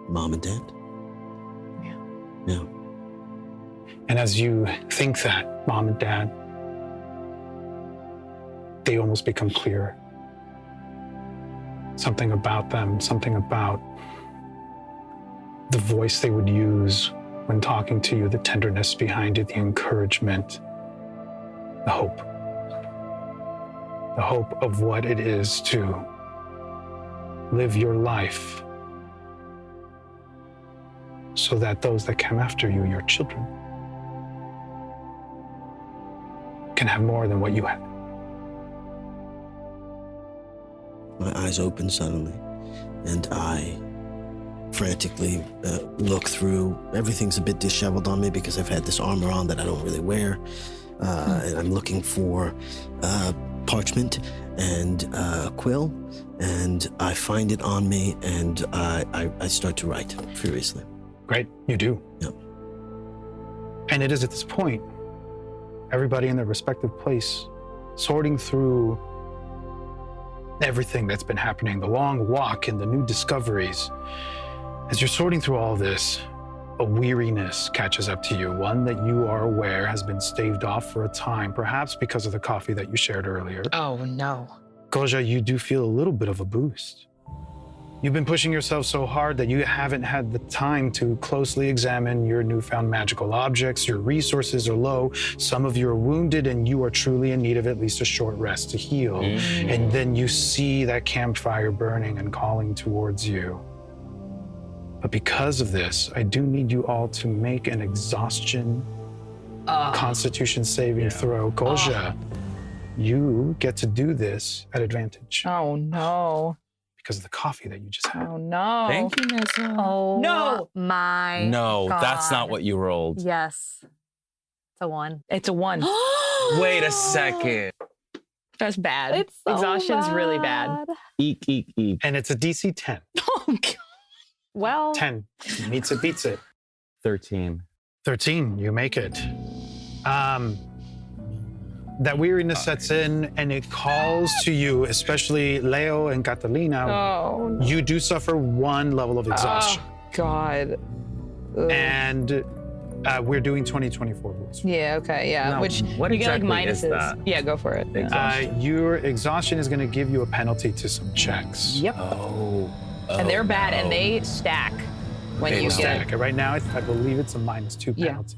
mom and dad. Yeah. And as you think that, mom and dad, they almost become clearer. Something about them, something about the voice they would use when talking to you, the tenderness behind it, the encouragement, the hope. the hope of what it is to live your life so that those that come after you, your children, can have more than what you had. My eyes open suddenly, and I frantically look through. Everything's a bit disheveled on me because I've had this armor on that I don't really wear. And I'm looking for parchment and quill, and I find it on me, and I start to write furiously. Great, you do. Yep. And it is at this point, everybody in their respective place, sorting through everything that's been happening, the long walk and the new discoveries. As you're sorting through all this, a weariness catches up to you, one that you are aware has been staved off for a time, perhaps because of the coffee that you shared earlier. Oh, no. Koja, you do feel a little bit of a boost. You've been pushing yourself so hard that you haven't had the time to closely examine your newfound magical objects. Your resources are low. Some of you are wounded, and you are truly in need of at least a short rest to heal. And then you see that campfire burning and calling towards you. But because of this, I do need you all to make an exhaustion constitution saving throw. Koja, you get to do this at advantage Oh, no. because of the coffee that you just had. Oh, no. Thank you, Neza. Oh No. my No, that's not God. what you rolled. Yes. It's a 1. It's a 1. Wait a second. That's bad. It's so Exhaustion's really bad. Eek, eek, eek. And it's a DC 10. Oh, God. Well, 10 meets it, beats it. 13. 13, you make it. That weariness sets in and it calls to you, especially Leo and Catalina. Oh, no. You do suffer 1 level of exhaustion. Oh, God. Ugh. And we're doing 2024 rules. Yeah, okay, yeah. Now, Which what you get like exactly is minuses. that? Yeah, go for it. Yeah. Exhaustion. Your exhaustion is going to give you a penalty to some checks. Yep. Oh. And they're bad, and no. they stack when They you will get stack. Right now, I believe it's a -2 Yeah. penalty.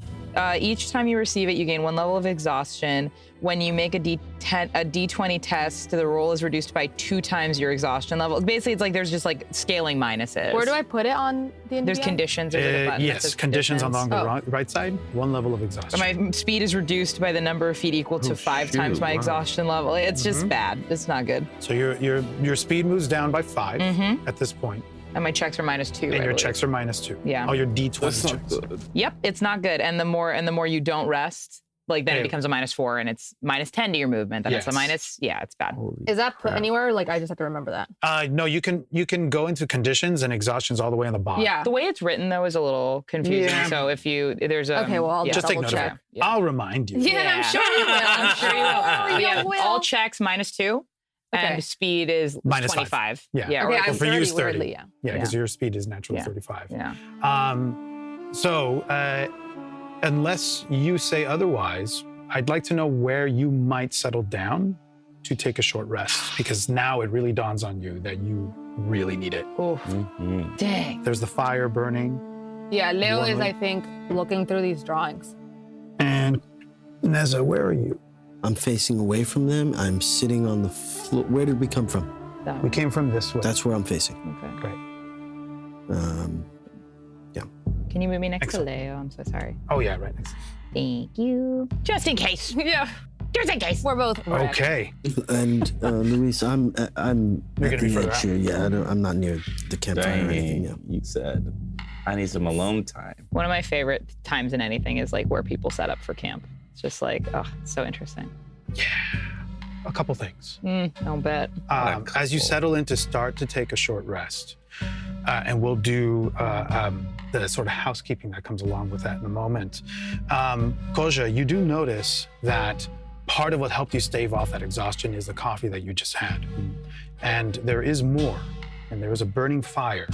Each time you receive it, you gain 1 level of exhaustion. When you make a D20 test, the roll is reduced by 2 times your exhaustion level. Basically, it's like there's just like scaling minuses. where do I put it on the There's conditions. There's like a button that Yes, says conditions along the Oh. right side, 1 level of exhaustion. My speed is reduced by the number of feet equal to Oh, 5 shoot, times my wow. exhaustion level. It's just bad. It's not good. So your speed moves down by 5 at this point, And my checks are -2. and I your believe. checks are -2. Yeah. All your D20 That's not checks. good. Yep, it's not good. And the more you don't rest, like then Yeah. it becomes a -4, and it's -10 to your movement. Then it's a Yes. minus. Yeah, it's bad. Holy Is that put crap. anywhere? Like, I just have to remember that. No, you can go into conditions and exhaustion's all the way on the bottom. Yeah. The way it's written though is a little confusing. Yeah. So if there's a Okay, well, I'll yeah. Just take double note of check. it. Yeah. I'll remind you. Yeah, I'm sure you will. I'm sure you will. You Yeah, will. all checks -2, Okay. and speed is -5. 25. Yeah. yeah. Okay, or- I'm for you, it's 30. weirdly, yeah. Yeah, because Yeah. your speed is naturally Yeah. 35. yeah. So unless you say otherwise, I'd like to know where you might settle down to take a short rest, because now it really dawns on you that you really need it. Oof. Mhm. Dang. There's the fire burning, Yeah, Leo is, Warmly. I think, looking through these drawings. and Neza, where are you? I'm facing away from them. I'm sitting on the floor. Where did we come from? We came from this way. That's where I'm facing. Okay. Great. Can you move me next Excellent. to Leo? I'm so sorry. Oh yeah, right next. Thank you. Just in case. Yeah, Just in case. we're both red. Okay. And Luis, I'm You're at gonna be the further edge out. here. Yeah, I'm not near the campfire or anything. Yeah. Dang, you said I need some alone time. One of my favorite times in anything is like where people set up for camp. It's just like, oh, it's so interesting. A couple things. I'll bet. As you couple. settle in to start to take a short rest, and we'll do the sort of housekeeping that comes along with that in a moment. Koja, you do notice that part of what helped you stave off that exhaustion is the coffee that you just had. And there is more, and there is a burning fire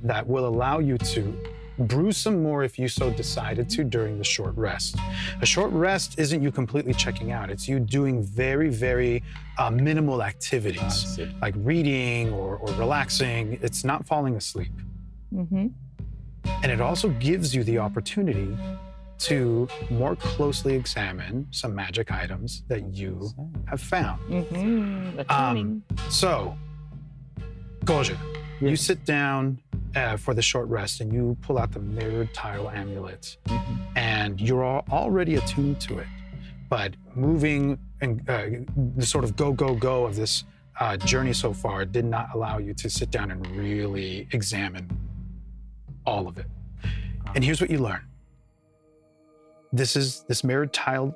that will allow you to brew some more if you so decided to during the short rest. A short rest isn't you completely checking out. It's you doing very, very minimal activities, see. like reading or relaxing. It's not falling asleep. Mm-hmm. And it also gives you the opportunity to more closely examine some magic items that you have found. So, Goja, you sit down for the short rest and you pull out the mirrored tile amulet, and you're already attuned to it. But moving and the sort of go of this journey so far did not allow you to sit down and really examine all of it. And here's what you learn. This mirrored tile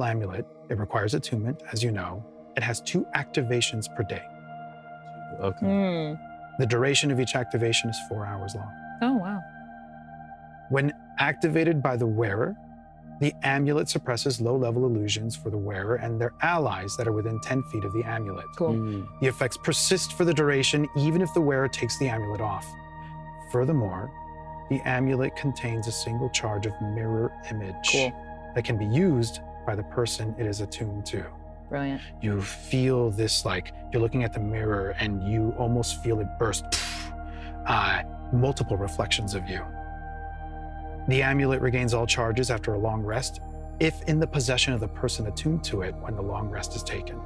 amulet. It requires attunement, as you know. It has 2 activations per day. Okay. The duration of each activation is 4 hours long. Oh, wow. When activated by the wearer, the amulet suppresses low-level illusions for the wearer and their allies that are within 10 feet of the amulet. Cool. The effects persist for the duration, even if the wearer takes the amulet off. Furthermore, the amulet contains a single charge of mirror image that can be used by the person it is attuned to. Brilliant. You feel this, like you're looking at the mirror and you almost feel it burst, multiple reflections of you. The amulet regains all charges after a long rest, if in the possession of the person attuned to it when the long rest is taken.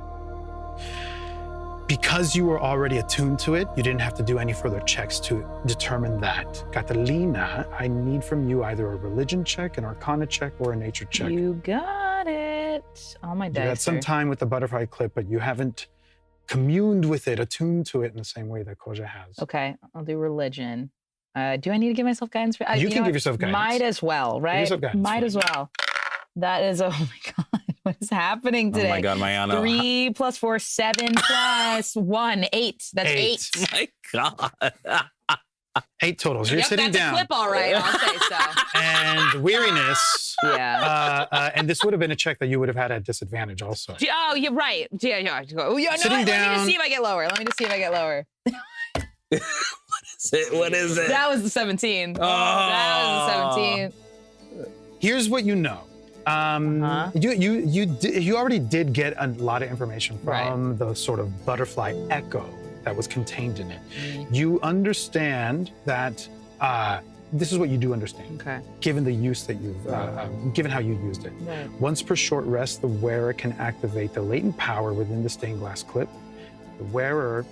Because you were already attuned to it, you didn't have to do any further checks to determine that. Catalina, I need from you either a religion check, an arcana check, or a nature check. You got it. All my dice. You had some time with the butterfly clip, but you haven't communed with it, attuned to it in the same way that Koja has. Okay, I'll do religion. Do I need to give myself guidance? You can give yourself guidance. Might as well, right? Give yourself guidance. Might as well. That is, oh my God, what is happening today? Oh my God, Mayanna. 3 + 4, 7 + 1, 8. That's 8. Oh my God. 8 totals. You're sitting that's down. a flip, all right. I'll say so. And weariness. Yeah. And this would have been a check that you would have had at disadvantage also. Oh, you're right. Yeah. Oh, yeah. No, Sitting let me down. just see if I get lower. What is it? That was the 17. Oh. That was the 17. Here's what you know. You already did get a lot of information from the sort of butterfly echo that was contained in it. You understand that this is what you do understand. Okay. Given the use that you've, given how you used it. Right. Once per short rest, the wearer can activate the latent power within the stained glass clip. The wearer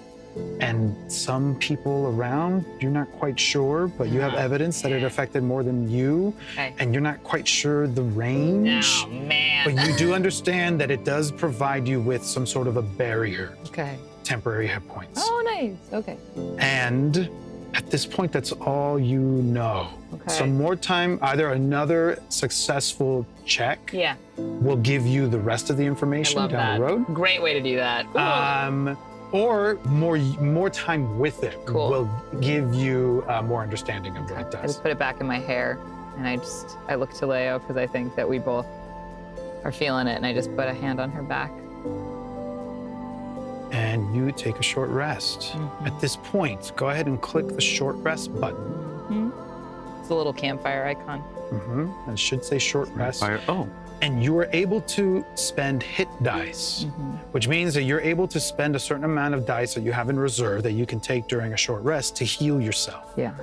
and some people around, you're not quite sure, but you have evidence that it affected more than you, and you're not quite sure the range. Oh, man. But you do understand that it does provide you with some sort of a barrier, Okay. temporary hit points. Oh, nice. Okay. And at this point, that's all you know. Okay. So more time, either another successful check will give you the rest of the information I love down the road. Great way to do that. Cool. Or more time with it Cool. will give you more understanding of what it I does. just put it back in my hair, and I look to Leo because I think that we both are feeling it, and I just put a hand on her back. And you take a short rest. At this point, go ahead and click the short rest button. It's a little campfire icon. And it should say short rest. Fire. Oh. And you are able to spend hit dice, which means that you're able to spend a certain amount of dice that you have in reserve that you can take during a short rest to heal yourself. Yeah.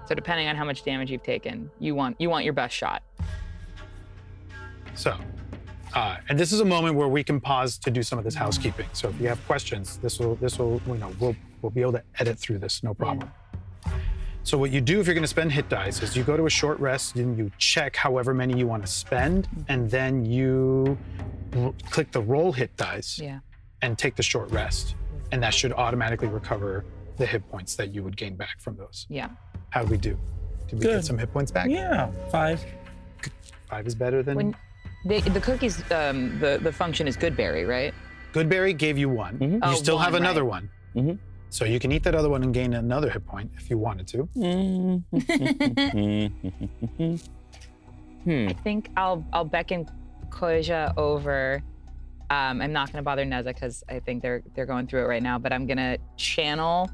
So depending on how much damage you've taken, you want your best shot. So, and this is a moment where we can pause to do some of this housekeeping. So if you have questions, this will we'll be able to edit through this, no problem. So what you do if you're going to spend hit dice is you go to a short rest and you check however many you want to spend, and then you click the roll hit dice and take the short rest. And that should automatically recover the hit points that you would gain back from those. Yeah. How did we do? Did we get some hit points back? Yeah, 5. 5 is better than... When the cookies, the function is Goodberry, right? Goodberry gave you 1. You still have another one. So you can eat that other one and gain another hit point if you wanted to. I think I'll beckon Koja over. I'm not going to bother Neza because I think they're going through it right now. But I'm going to channel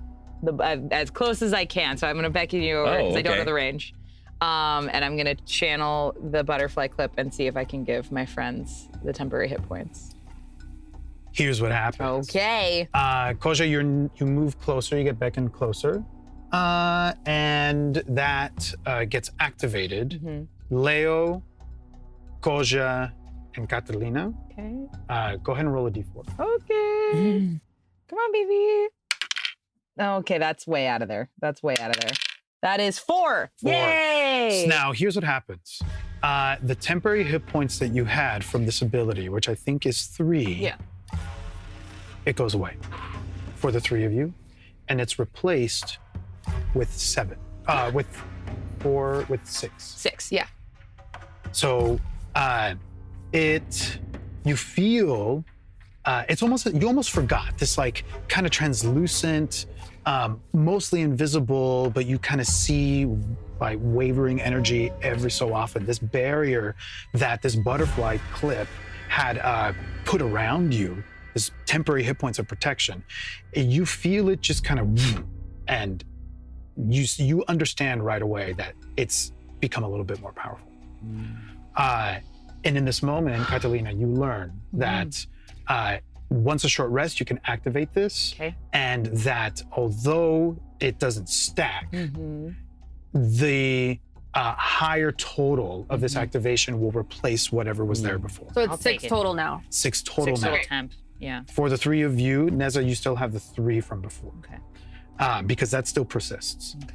as close as I can. So I'm going to beckon you over because I don't know the range. And I'm going to channel the butterfly clip and see if I can give my friends the temporary hit points. Here's what happens. Okay. Koja, you move closer, you get beckoned closer, And that gets activated. Leo, Koja, and Catalina. Okay. Go ahead and roll a d4. Okay. Come on, baby. Okay, that's way out of there. That is 4. Yay! So now, here's what happens. The temporary hit points that you had from this ability, which I think is 3, it goes away for the 3 of you, and it's replaced with 7, with 6. 6, yeah. So you feel, you almost forgot this like kind of translucent, mostly invisible, but you kind of see like wavering energy every so often. This barrier that this butterfly clip had put around you, this temporary hit points of protection, you feel it just kind of, and you understand right away that it's become a little bit more powerful. And in this moment, Catalina, you learn that once a short rest, you can activate this, and that although it doesn't stack, the higher total of this activation will replace whatever was there before. So it's 6 total now. 6 total 6 now. total temp. Yeah. For the 3 of you, Neza, you still have the 3 from before. Okay. Because that still persists. Okay.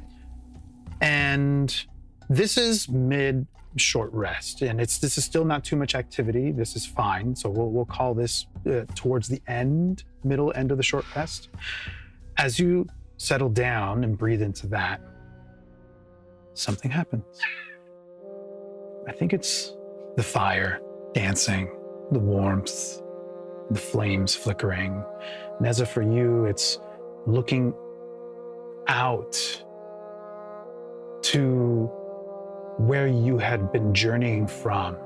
And this is mid short rest, and this is still not too much activity. This is fine. So we'll call this towards the middle end of the short rest. As you settle down and breathe into that, something happens. I think it's the fire dancing, the warmth, the flames flickering. Neza, for you, it's looking out to where you had been journeying from.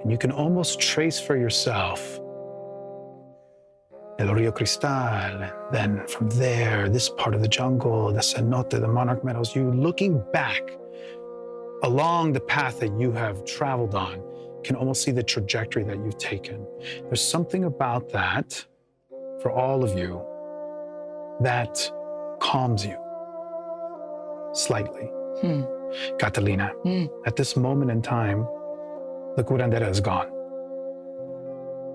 And you can almost trace for yourself El Rio Cristal, then from there, this part of the jungle, the cenote, the monarch meadows. You looking back along the path that you have traveled on, can almost see the trajectory that you've taken. There's something about that, for all of you, that calms you slightly. Catalina, at this moment in time, the curandera is gone.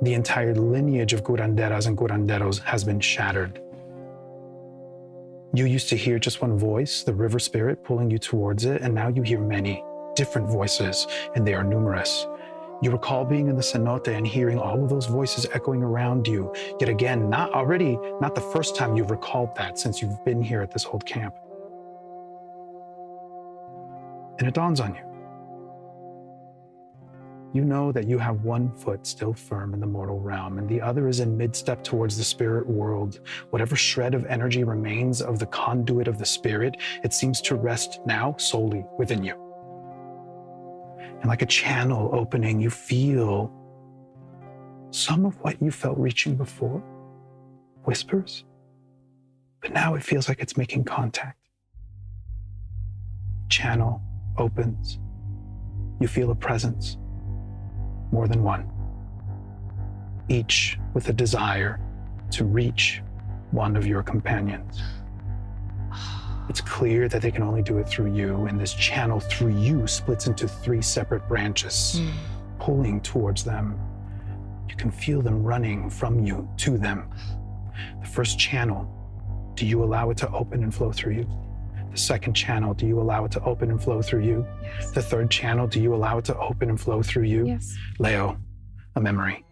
The entire lineage of curanderas and curanderos has been shattered. You used to hear just one voice, the river spirit, pulling you towards it, and now you hear many different voices, and they are numerous. You recall being in the cenote and hearing all of those voices echoing around you. Yet again, not the first time you've recalled that since you've been here at this old camp. And it dawns on you. You know that you have one foot still firm in the mortal realm, and the other is in mid-step towards the spirit world. Whatever shred of energy remains of the conduit of the spirit, it seems to rest now solely within you. And like a channel opening, you feel some of what you felt reaching before, whispers, but now it feels like it's making contact. Channel opens. You feel a presence, more than one, each with a desire to reach one of your companions. It's clear that they can only do it through you, and this channel through you splits into 3 separate branches, pulling towards them. You can feel them running from you to them. The first channel, do you allow it to open and flow through you? The second channel, do you allow it to open and flow through you? Yes. The third channel, do you allow it to open and flow through you? Yes. Leo, a memory,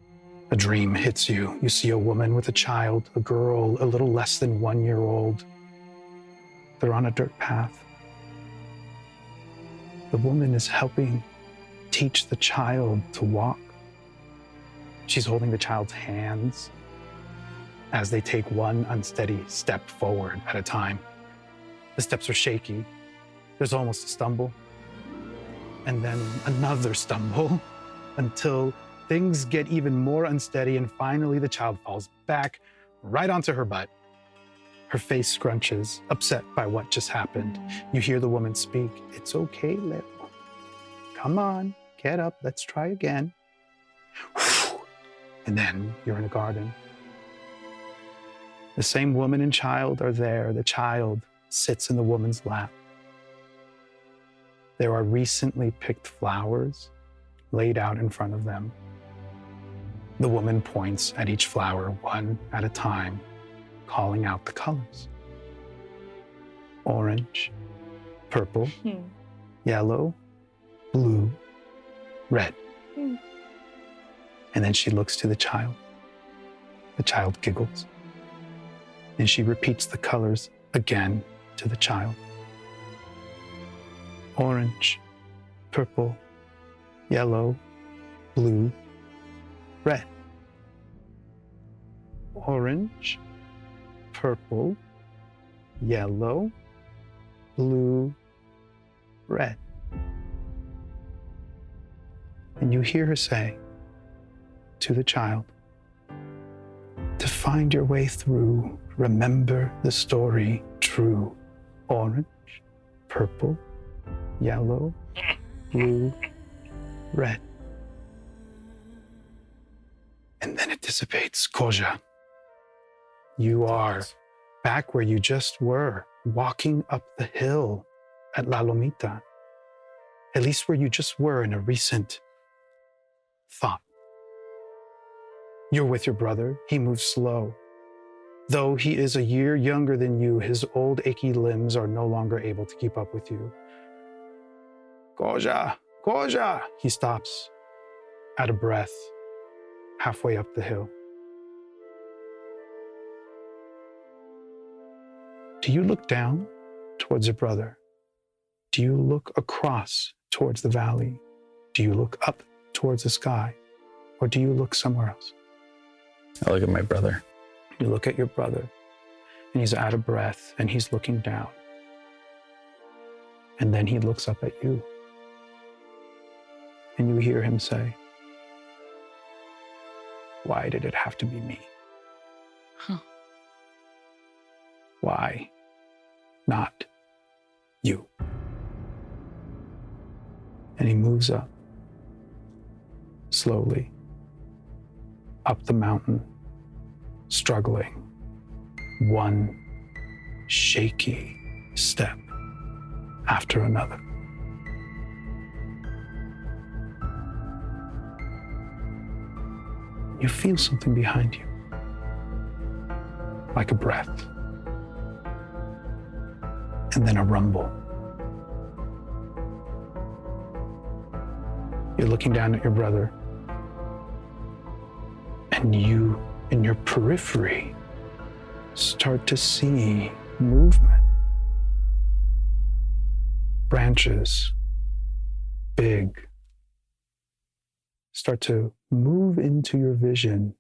a dream hits you. You see a woman with a child, a girl, a little less than 1 year old. They're on a dirt path. The woman is helping teach the child to walk. She's holding the child's hands as they take one unsteady step forward at a time. The steps are shaky. There's almost a stumble. And then another stumble until things get even more unsteady, and finally the child falls back right onto her butt. Her face scrunches, upset by what just happened. You hear the woman speak. It's okay, Leo. Come on, get up, let's try again. And then you're in a garden. The same woman and child are there. The child sits in the woman's lap. There are recently picked flowers laid out in front of them. The woman points at each flower one at a time, calling out the colors. Orange, purple, yellow, blue, red. And then she looks to the child. The child giggles. And she repeats the colors again to the child. Orange, purple, yellow, blue, red. Orange, purple, yellow, blue, red. And you hear her say to the child, to find your way through, remember the story true. Orange, purple, yellow, blue, red. And then it dissipates. Koja, you are back where you just were, walking up the hill at La Lomita. At least where you just were in a recent thought. You're with your brother. He moves slow. Though he is a year younger than you, his old achy limbs are no longer able to keep up with you. Koja, Koja! He stops, out of breath, halfway up the hill. Do you look down towards your brother? Do you look across towards the valley? Do you look up towards the sky? Or do you look somewhere else? I look at my brother. You look at your brother, and he's out of breath, and he's looking down. And then he looks up at you. And you hear him say, why did it have to be me? Why not you? And he moves up, slowly, up the mountain, struggling, one shaky step after another. You feel something behind you, like a breath, and then a rumble. You're looking down at your brother, and you, in your periphery, start to see movement. Branches, big, start to move into your vision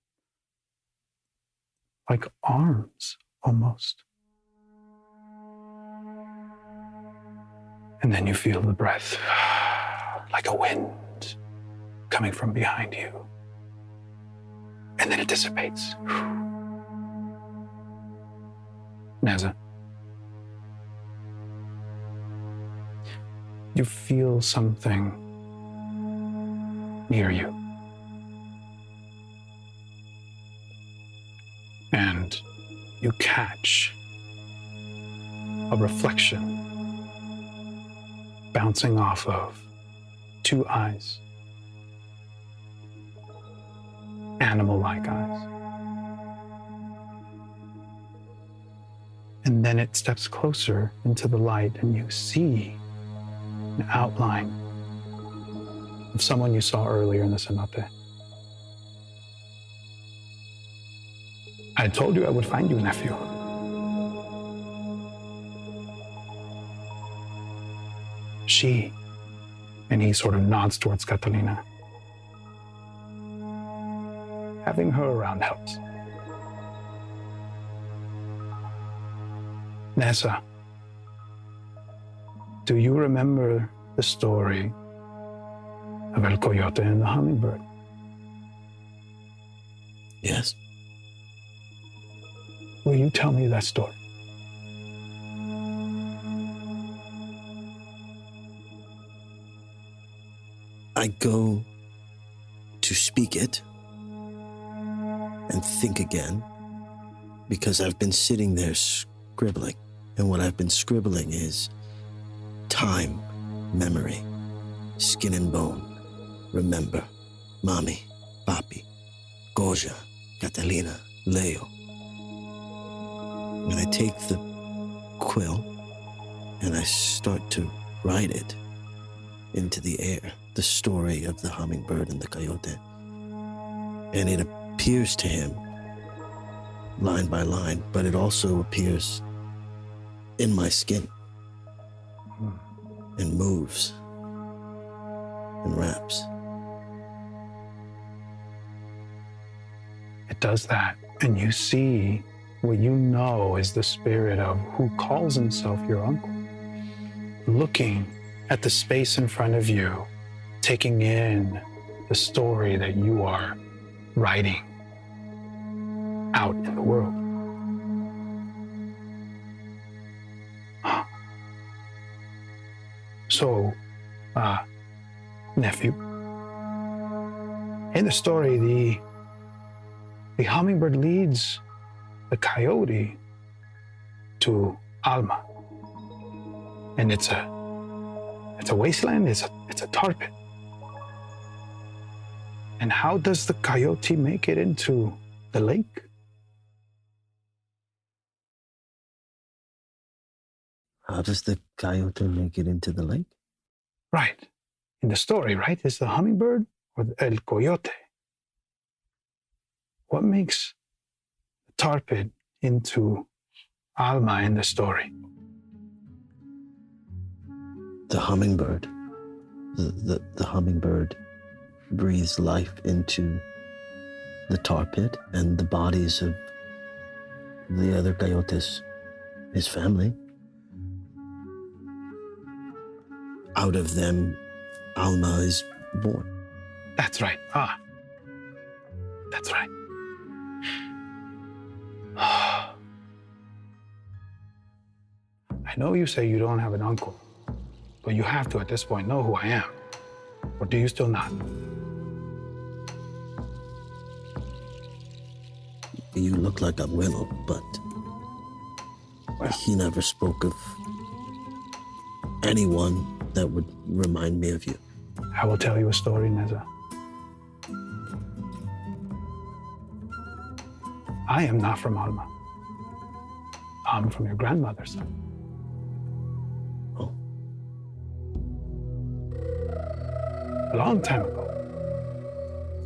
like arms, almost. And then you feel the breath, like a wind coming from behind you. And then it dissipates. Neza, you feel something near you. And you catch a reflection bouncing off of two eyes, animal-like eyes. And then it steps closer into the light, and you see an outline of someone you saw earlier in the cenote. I told you I would find you, nephew. She, and he sort of nods towards Catalina. Having her around helps. Neza, do you remember the story of El Coyote and the Hummingbird? Yes. Will you tell me that story? I go to speak it and think again because I've been sitting there scribbling And what I've been scribbling is time, memory, skin and bone, remember, mommy, papi, Goja, Catalina, Leo. And I take the quill and I start to write it into the air, the story of the hummingbird and the coyote. And it appears to him line by line, but it also appears in my skin and moves and wraps. It does that, and you see what you know is the spirit of who calls himself your uncle, looking at the space in front of you, taking in the story that you are writing out in the world. So, nephew, in the story, the hummingbird leads the coyote to Alma, and it's a wasteland. It's a tar pit. And how does the coyote make it into the lake? How does the coyote make it into the lake? Right. In the story, right? Is the hummingbird or el coyote? What makes the tar pit into Alma in the story? The hummingbird. The hummingbird breathes life into the tar pit and the bodies of the other coyotes, his family. Out of them, Alma is born. That's right. That's right. I know you say you don't have an uncle, but you have to at this point know who I am. Or do you still not? You look like Abuelo, but he never spoke of anyone that would remind me of you. I will tell you a story, Neza. I am not from Alma. I'm from your grandmother's side. Oh. A long time ago,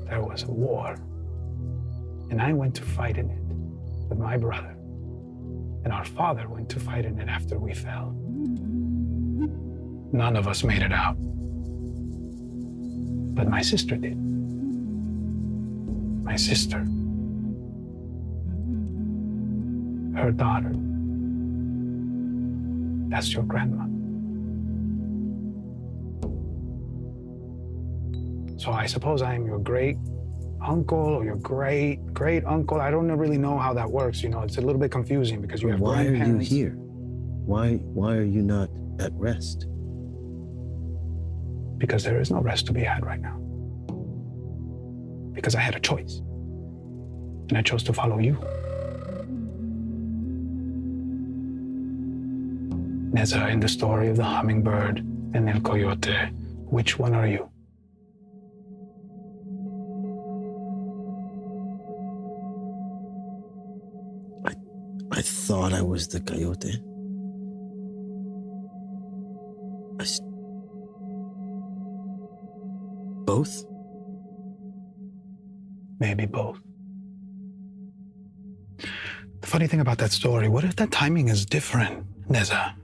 there was a war, and I went to fight in it with my brother, and our father went to fight in it after we fell. None of us made it out, but my sister did. My sister, her daughter, that's your grandma. So I suppose I am your great uncle or your great uncle. I don't really know how that works. You know, it's a little bit confusing because you have Why are you grandparents. here? Why are you not at rest? Because there is no rest to be had right now. Because I had a choice. And I chose to follow you. Neza, in the story of the hummingbird and El Coyote, which one are you? I thought I was the coyote. Both? Maybe both. The funny thing about that story, what if that timing is different, Neza?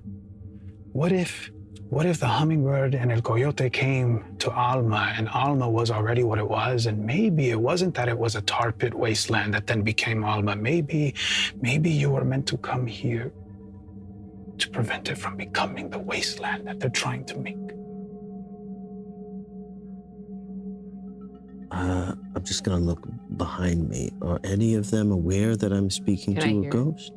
What if the hummingbird and El Coyote came to Alma and Alma was already what it was, and maybe it wasn't that it was a tar pit wasteland that then became Alma. Maybe you were meant to come here to prevent it from becoming the wasteland that they're trying to make. I'm just gonna look behind me. Are any of them aware that I'm speaking Can I to a hear? ghost?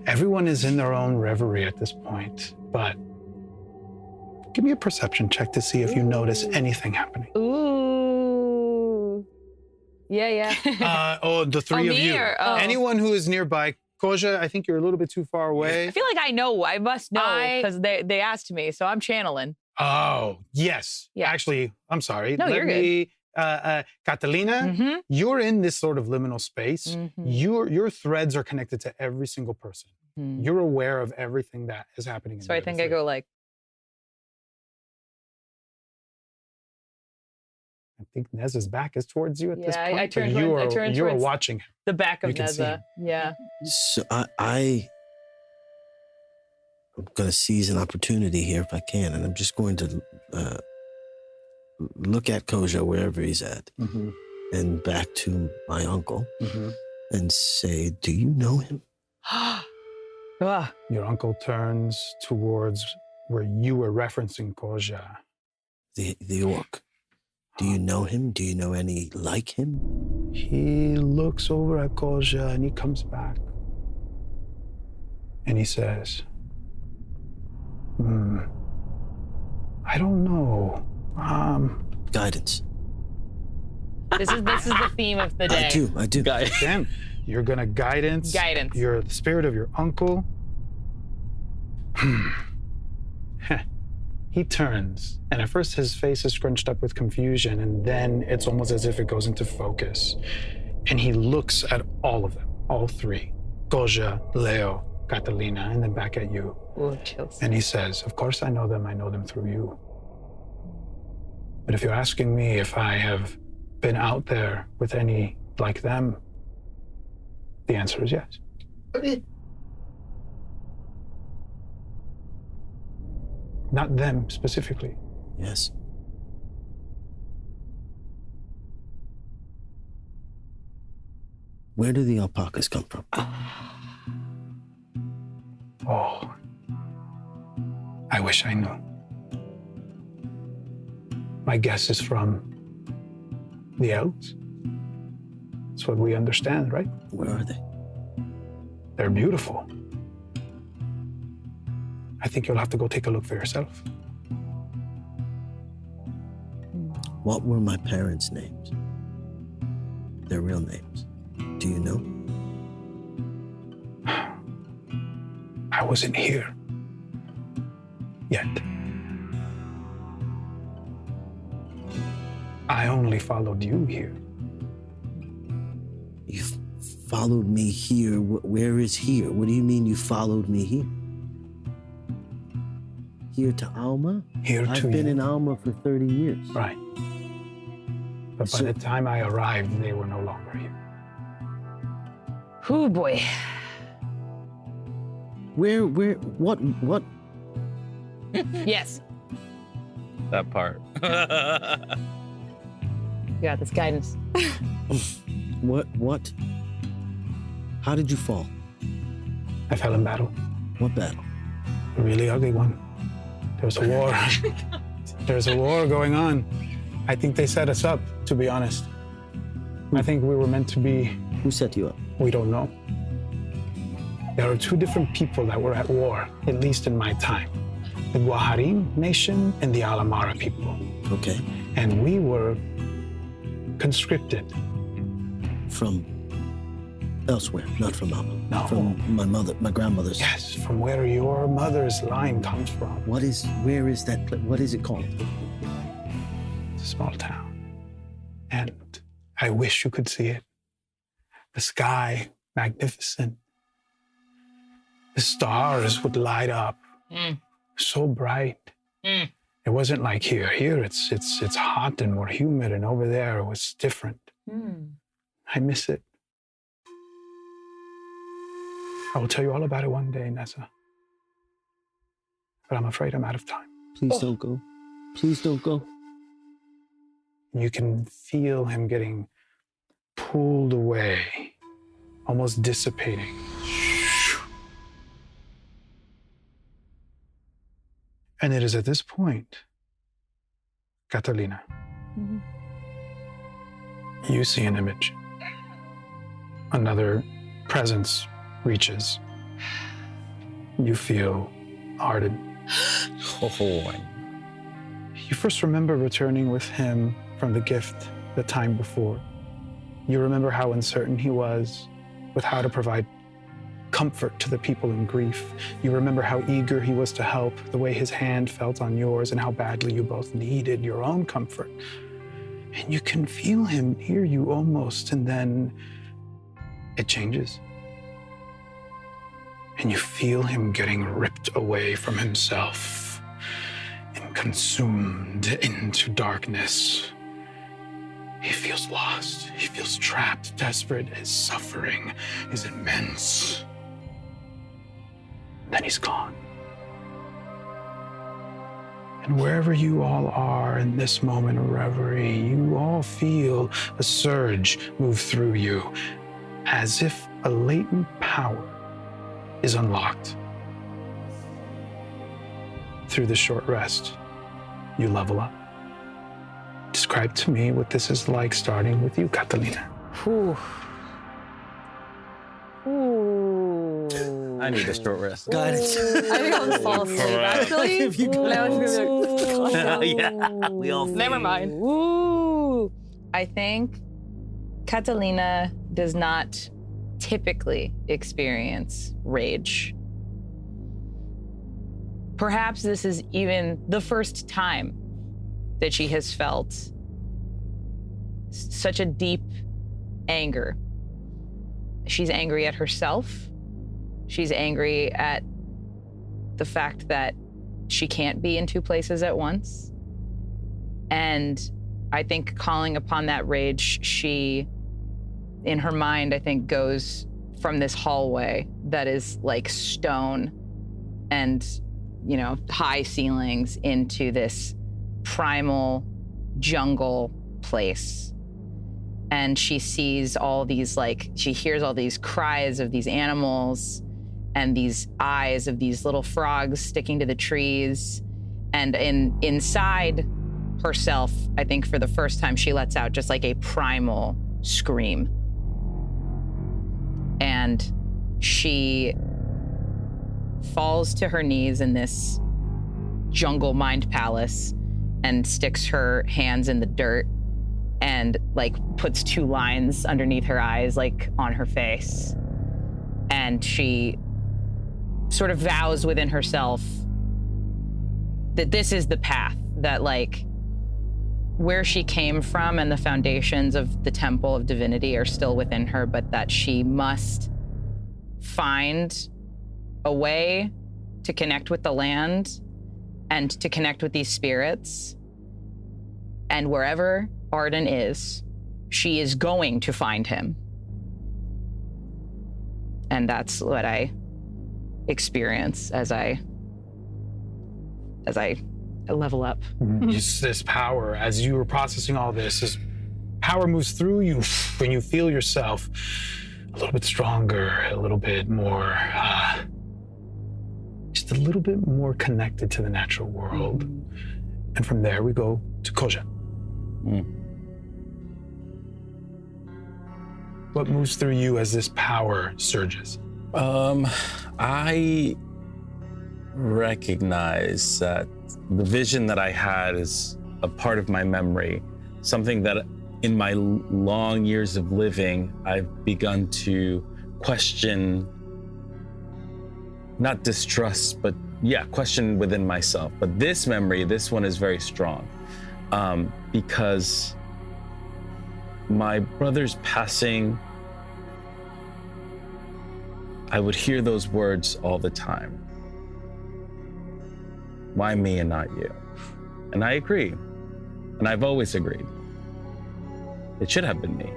Everyone is in their own reverie at this point, but give me a perception check to see if you notice anything happening. Ooh. Yeah. The three of me you. or- oh. Anyone who is nearby Koja, I think you're a little bit too far away. I feel like I know. I must know because they asked me, so I'm channeling. Oh, yes. Yeah. Actually, I'm sorry. No, you're good. Catalina, you're in this sort of liminal space. Your threads are connected to every single person. You're aware of everything that is happening. So I think I go like. I think Neza's back is towards you at this point. I turn you are towards watching him. the back of You can see Neza. him. Yeah. So I'm going to seize an opportunity here if I can, and I'm just going to look at Koja wherever he's at, and back to my uncle, and say, "Do you know him?" Your uncle turns towards where you were referencing Koja. The orc. Do you know him? Do you know any like him? He looks over at Koja and he comes back. And he says, I don't know. Guidance. This is the theme of the day. I do. Again, you're gonna guidance. Guidance. You're the spirit of your uncle. He turns, and at first his face is scrunched up with confusion, and then it's almost as if it goes into focus. And he looks at all of them, all three. Koja, Leo, Catalina, and then back at you. Ooh, chills. And he says, of course I know them through you. But if you're asking me if I have been out there with any like them, the answer is yes. Not them specifically. Yes. Where do the alpacas come from? Oh, I wish I knew. My guess is from the elves. That's what we understand, right? Where are they? They're beautiful. I think you'll have to go take a look for yourself. What were my parents' names? Their real names. Do you know? I wasn't here yet. I only followed you here. You followed me here. Where is here? What do you mean you followed me here? Here to Alma? I've been in Alma for 30 years. Right. But by the time I arrived, they were no longer here. Oh boy. What? Yes. That part. You got this guidance. What? How did you fall? I fell in battle. What battle? A really ugly one. There's a war. There's a war going on. I think they set us up, to be honest. I think we were meant to be... Who set you up? We don't know. There are two different people that were at war, at least in my time. The Guajarin nation and the Alamara people. Okay. And we were conscripted. From elsewhere, not from Alma. No. From my grandmother's. Yes, from where your mother's line comes from. Where is that place? What is it called? It's a small town. And I wish you could see it. The sky, magnificent. The stars would light up. So bright. It wasn't like here. Here it's hot and more humid, and over there it was different. I miss it. I will tell you all about it one day, Neza. But I'm afraid I'm out of time. Please don't go. Please don't go. You can feel him getting pulled away, almost dissipating. And it is at this point, Catalina, you see an image. Another presence reaches. You feel hardened. You first remember returning with him from the gift the time before. You remember how uncertain he was with how to provide comfort to the people in grief. You remember how eager he was to help, the way his hand felt on yours, and how badly you both needed your own comfort. And you can feel him near you almost, and then it changes. And you feel him getting ripped away from himself and consumed into darkness. He feels lost. He feels trapped, desperate. His suffering is immense. Then he's gone. And wherever you all are in this moment of reverie, you all feel a surge move through you, as if a latent power is unlocked. Through the short rest, you level up. Describe to me what this is like, starting with you, Catalina. Ooh. I need a short rest. Guidance. I think I'll fall asleep, actually. If you And I was gonna be like, Yeah, we all never mind. Ooh. I think Catalina does not typically experience rage. Perhaps this is even the first time that she has felt such a deep anger. She's angry at herself. She's angry at the fact that she can't be in two places at once. And I think calling upon that rage, she, in her mind, I think goes from this hallway that is like stone and, you know, high ceilings into this primal jungle place. And she sees all these, like, she hears all these cries of these animals and these eyes of these little frogs sticking to the trees. And inside herself, I think for the first time, she lets out just like a primal scream. And she falls to her knees in this jungle mind palace and sticks her hands in the dirt and like puts two lines underneath her eyes, like on her face. And she sort of vows within herself that this is the path, that like where she came from and the foundations of the temple of divinity are still within her, but that she must find a way to connect with the land and to connect with these spirits. And wherever Arden is, she is going to find him. And that's what I experience as I level up. Just this power, as you were processing all this power moves through you when you feel yourself a little bit stronger, a little bit more, just a little bit more connected to the natural world. And from there we go to Koja. What moves through you as this power surges? I recognize that the vision that I had is a part of my memory, something that in my long years of living, I've begun to question, not distrust, but question within myself. But this memory, this one is very strong because my brother's passing, I would hear those words all the time. Why me and not you? And I agree. And I've always agreed. It should have been me.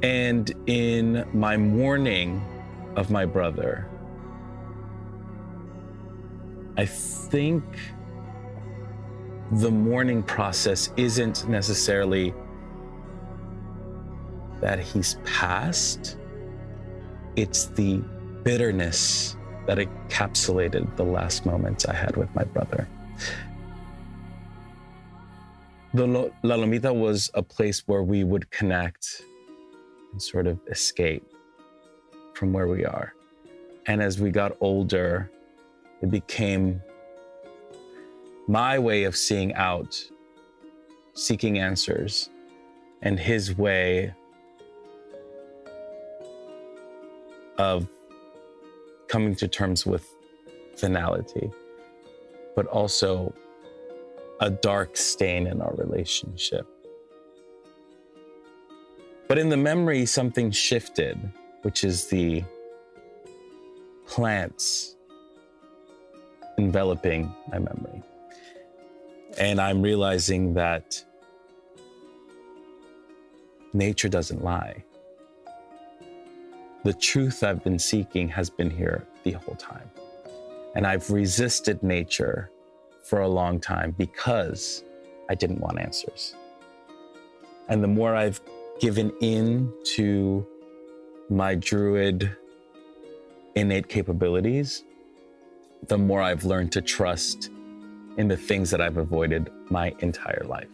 And in my mourning of my brother, I think the mourning process isn't necessarily that he's passed. It's the bitterness that encapsulated the last moments I had with my brother. La Lomita was a place where we would connect and sort of escape from where we are. And as we got older, it became my way of seeing out, seeking answers, and his way of coming to terms with finality, but also a dark stain in our relationship. But in the memory, something shifted, which is the plants enveloping my memory. And I'm realizing that nature doesn't lie. The truth I've been seeking has been here the whole time. And I've resisted nature for a long time because I didn't want answers. And the more I've given in to my druid innate capabilities, the more I've learned to trust in the things that I've avoided my entire life.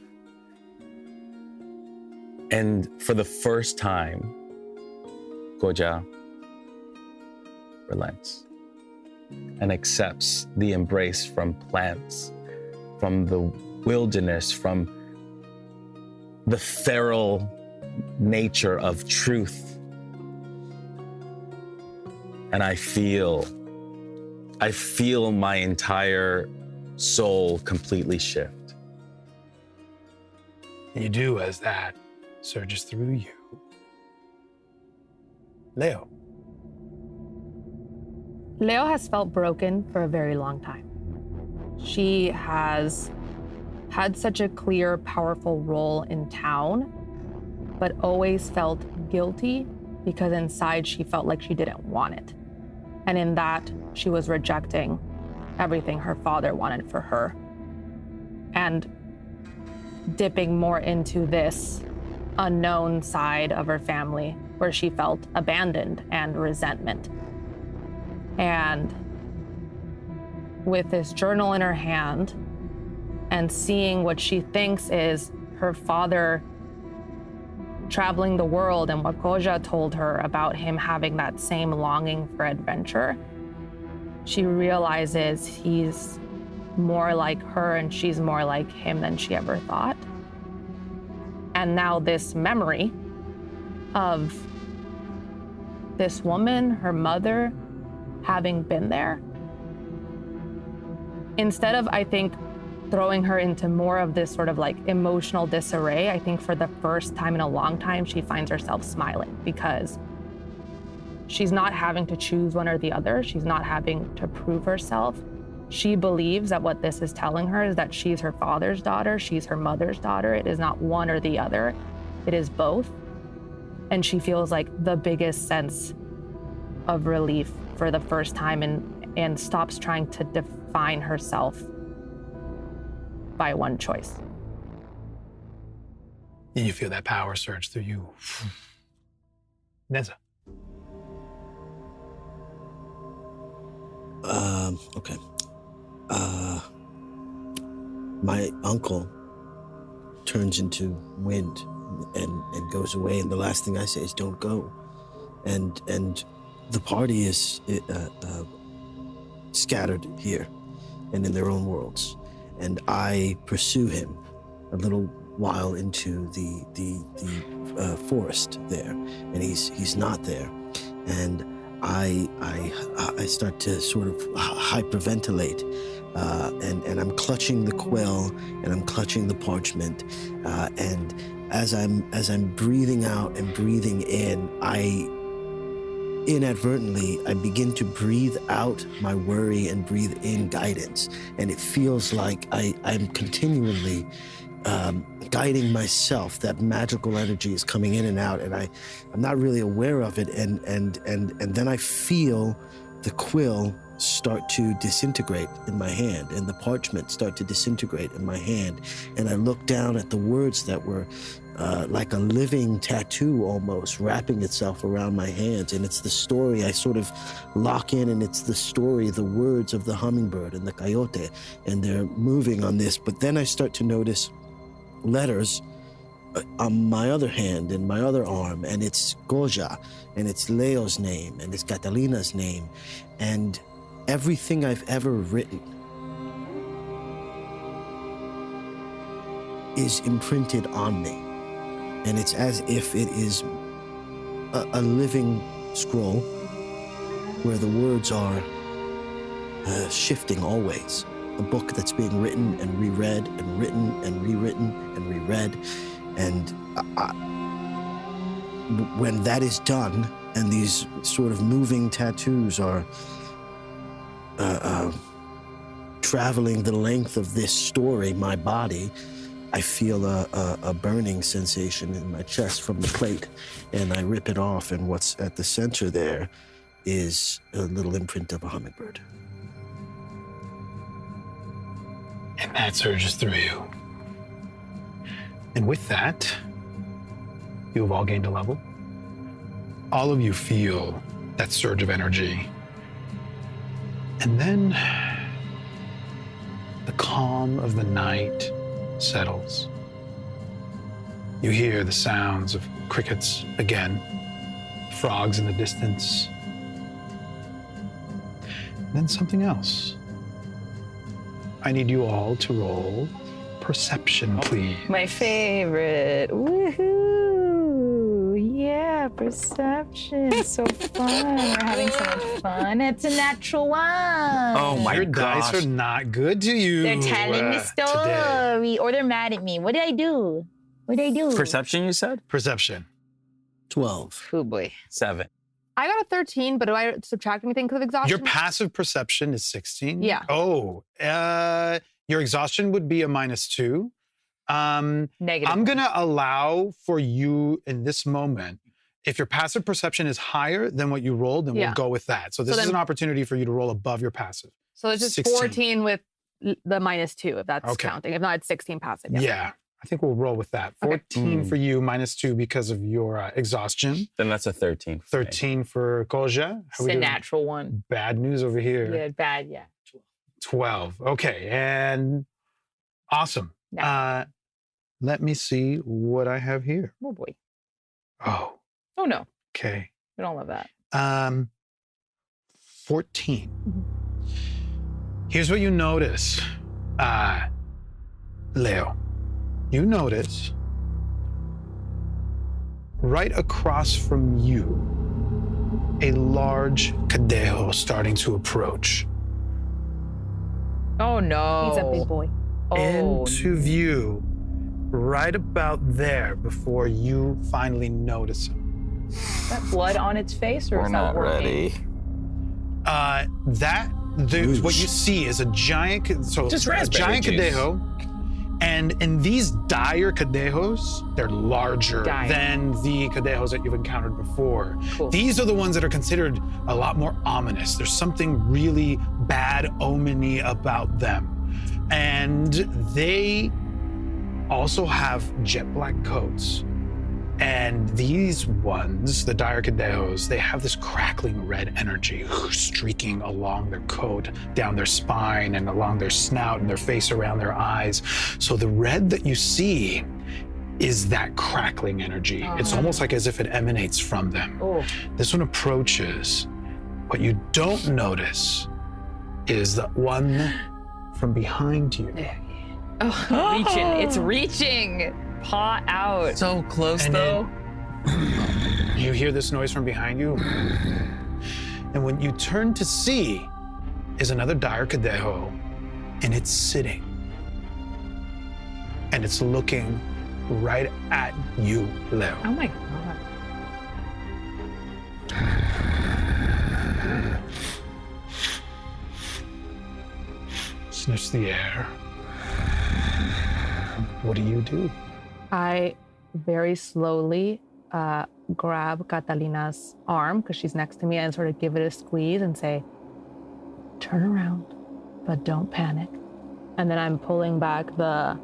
And for the first time, Goja relents and accepts the embrace from plants, from the wilderness, from the feral nature of truth. And I feel my entire soul completely shift. You do as that surges through you. Leo. Leo has felt broken for a very long time. She has had such a clear, powerful role in town, but always felt guilty because inside she felt like she didn't want it. And in that, she was rejecting everything her father wanted for her and dipping more into this unknown side of her family where she felt abandoned and resentment. And with this journal in her hand and seeing what she thinks is her father traveling the world and what Goja told her about him having that same longing for adventure, she realizes he's more like her and she's more like him than she ever thought. And now this memory of this woman, her mother, having been there, instead of, I think, throwing her into more of this sort of like emotional disarray, I think for the first time in a long time, she finds herself smiling because she's not having to choose one or the other. She's not having to prove herself. She believes that what this is telling her is that she's her father's daughter, she's her mother's daughter. It is not one or the other. It is both. And she feels like the biggest sense of relief for the first time and stops trying to define herself by one choice. And you feel that power surge through you. Neza. Okay. My uncle turns into wind and goes away, and the last thing I say is don't go. And the party is scattered here and in their own worlds. And I pursue him a little while into the forest there, and he's not there. And I start to sort of hyperventilate, and I'm clutching the quill and I'm clutching the parchment, and as I'm breathing out and breathing in, I inadvertently begin to breathe out my worry and breathe in guidance, and it feels like I'm continually guiding myself. That magical energy is coming in and out, and I'm not really aware of it, and then I feel the quill start to disintegrate in my hand and the parchment start to disintegrate in my hand, and I look down at the words that were like a living tattoo almost wrapping itself around my hands, and it's the story I sort of lock in, and it's the story, the words of the hummingbird and the coyote, and they're moving on this. But then I start to notice letters on my other hand and my other arm, and it's Goja, and it's Leo's name, and it's Catalina's name, and everything I've ever written is imprinted on me. And it's as if it is a living scroll where the words are shifting always. A book that's being written and reread and written and rewritten and reread. And when that is done and these sort of moving tattoos are traveling the length of this story, my body, I feel a burning sensation in my chest from the plate, and I rip it off, and what's at the center there is a little imprint of a hummingbird. And that surges through you. And with that, you have all gained a level. All of you feel that surge of energy. And then the calm of the night settles. You hear the sounds of crickets again, frogs in the distance. And then something else. I need you all to roll perception, please. My favorite. Woohoo! Yeah, perception. So fun. We're having so much fun. It's a natural one. Oh my Your gosh. dice are not good to you. They're telling me today. story, or they're mad at me. What did I do? What did I do? Perception, you said? Perception. 12. Oh boy. 7. I got a 13, but do I subtract anything because of exhaustion? Your passive perception is 16? Yeah. Oh, your exhaustion would be a -2. Negative. I'm going to allow for you in this moment, if your passive perception is higher than what you rolled, then we'll go with that. So this is an opportunity for you to roll above your passive. So it's just 16. 14 with the -2, if that's Okay. counting. If not, it's 16 passive. Yeah. I think we'll roll with that. Okay. 14 for you, -2 because of your exhaustion. Then that's a 13. 13 for Koja. How It's we a doing? natural one. Bad news over here. Yeah, bad, yeah. 12. Okay, and awesome. Nice. Let me see what I have here. Oh boy. Oh, Oh no. okay. We don't love that. 14. Here's what you notice, Leo. You notice right across from you a large cadejo starting to approach. Oh no. He's a big boy. Oh, Into view right about there before you finally notice him. is that blood on its face, or We're is that not working? ready. What you see is a giant, Just a raspberry giant juice. cadejo, and in these dire cadejos, they're larger Dire. than the cadejos that you've encountered before. Cool. These are the ones that are considered a lot more ominous. There's something really bad omen-y about them. And they also have jet black coats. And these ones, the dire cadejos, they have this crackling red energy streaking along their coat, down their spine, and along their snout and their face around their eyes. So the red that you see is that crackling energy. It's almost like as if it emanates from them. Oh. This one approaches. What you don't notice is the one from behind you. Oh, reaching. It's reaching. Paw out. So close, And though. You hear this noise from behind you. And when you turn to see is another dire cadejo, and it's sitting. And it's looking right at you, Leo. Oh my god. Sniffs the air. What do you do? I very slowly grab Catalina's arm because she's next to me and sort of give it a squeeze and say, turn around, but don't panic. And then I'm pulling back the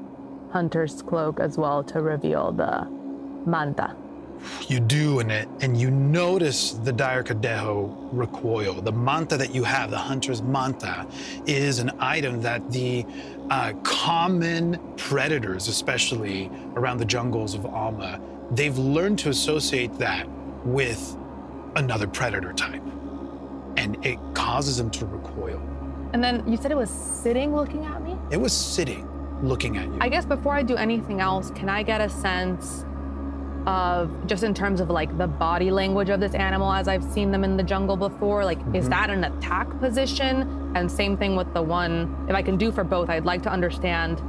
hunter's cloak as well to reveal the manta. You do, and you notice the dire cadejo recoil. The manta that you have, the hunter's manta, is an item that the common predators, especially around the jungles of Alma, they've learned to associate that with another predator type. And it causes them to recoil. And then you said it was sitting looking at me? It was sitting, looking at you. I guess before I do anything else, can I get a sense of, just in terms of like the body language of this animal as I've seen them in the jungle before? Like, is that an attack position? And same thing with the one, if I can do for both, I'd like to understand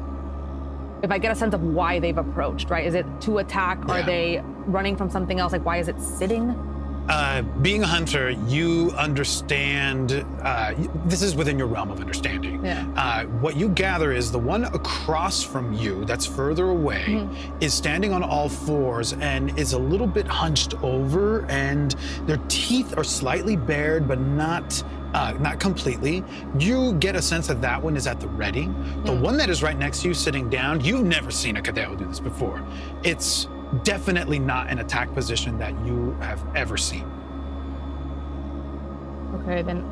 if I get a sense of why they've approached, right? Is it to attack? Yeah. Are they running from something else? Like, why is it sitting? Being a hunter, you understand, this is within your realm of understanding. Yeah. What you gather is the one across from you that's further away is standing on all fours and is a little bit hunched over, and their teeth are slightly bared, but not completely. You get a sense that that one is at the ready. The one that is right next to you sitting down, you've never seen a Cadeo do this before. It's definitely not an attack position that you have ever seen. Okay, then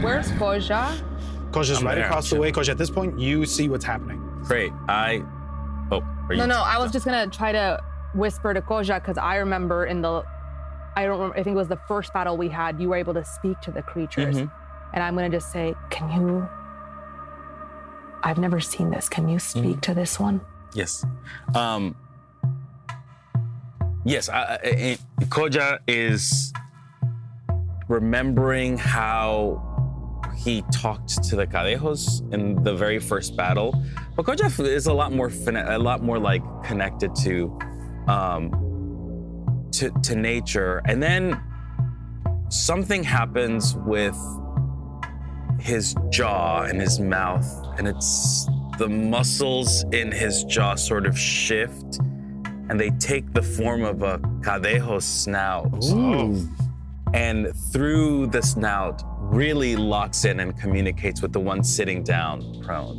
where's Koja? Koja's right there, across the way. Koja, at this point, you see what's happening. Great. I was just gonna try to whisper to Koja because I remember I think it was the first battle we had, you were able to speak to the creatures. And I'm gonna just say, I've never seen this. Can you speak to this one? Yes. Yes, Koja is remembering how he talked to the Cadejos in the very first battle. But Koja is a lot more like connected to nature. And then something happens with his jaw and his mouth, and it's the muscles in his jaw sort of shift, and they take the form of a Cadejo snout. Ooh. And through the snout, really locks in and communicates with the one sitting down prone.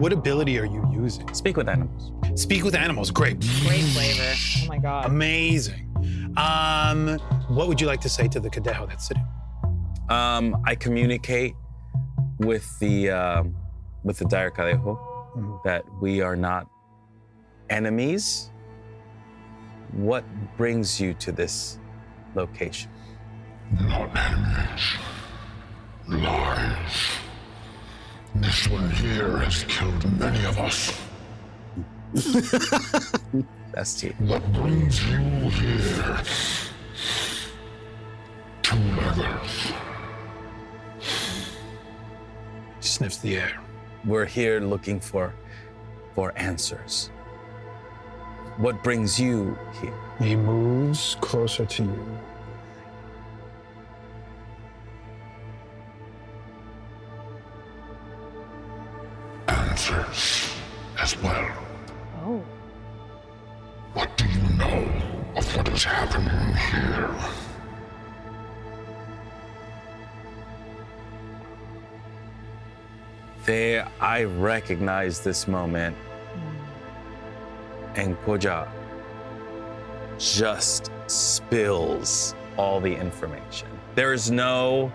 What ability are you using? Speak with animals. Speak with animals, great. Great flavor. Oh my God. Amazing. What would you like to say to the Cadejo that's sitting? I communicate with the dire Cadejo that we are not enemies. What brings you to this location? Not enemies. Lies. This one here has killed many of us. That's T. What brings you here? 2 leathers. Sniffs the air. We're here looking for answers. What brings you here? He moves closer to you. Answers as well. Oh. What do you know of what is happening here? I recognize this moment, and Koja just spills all the information. There is no,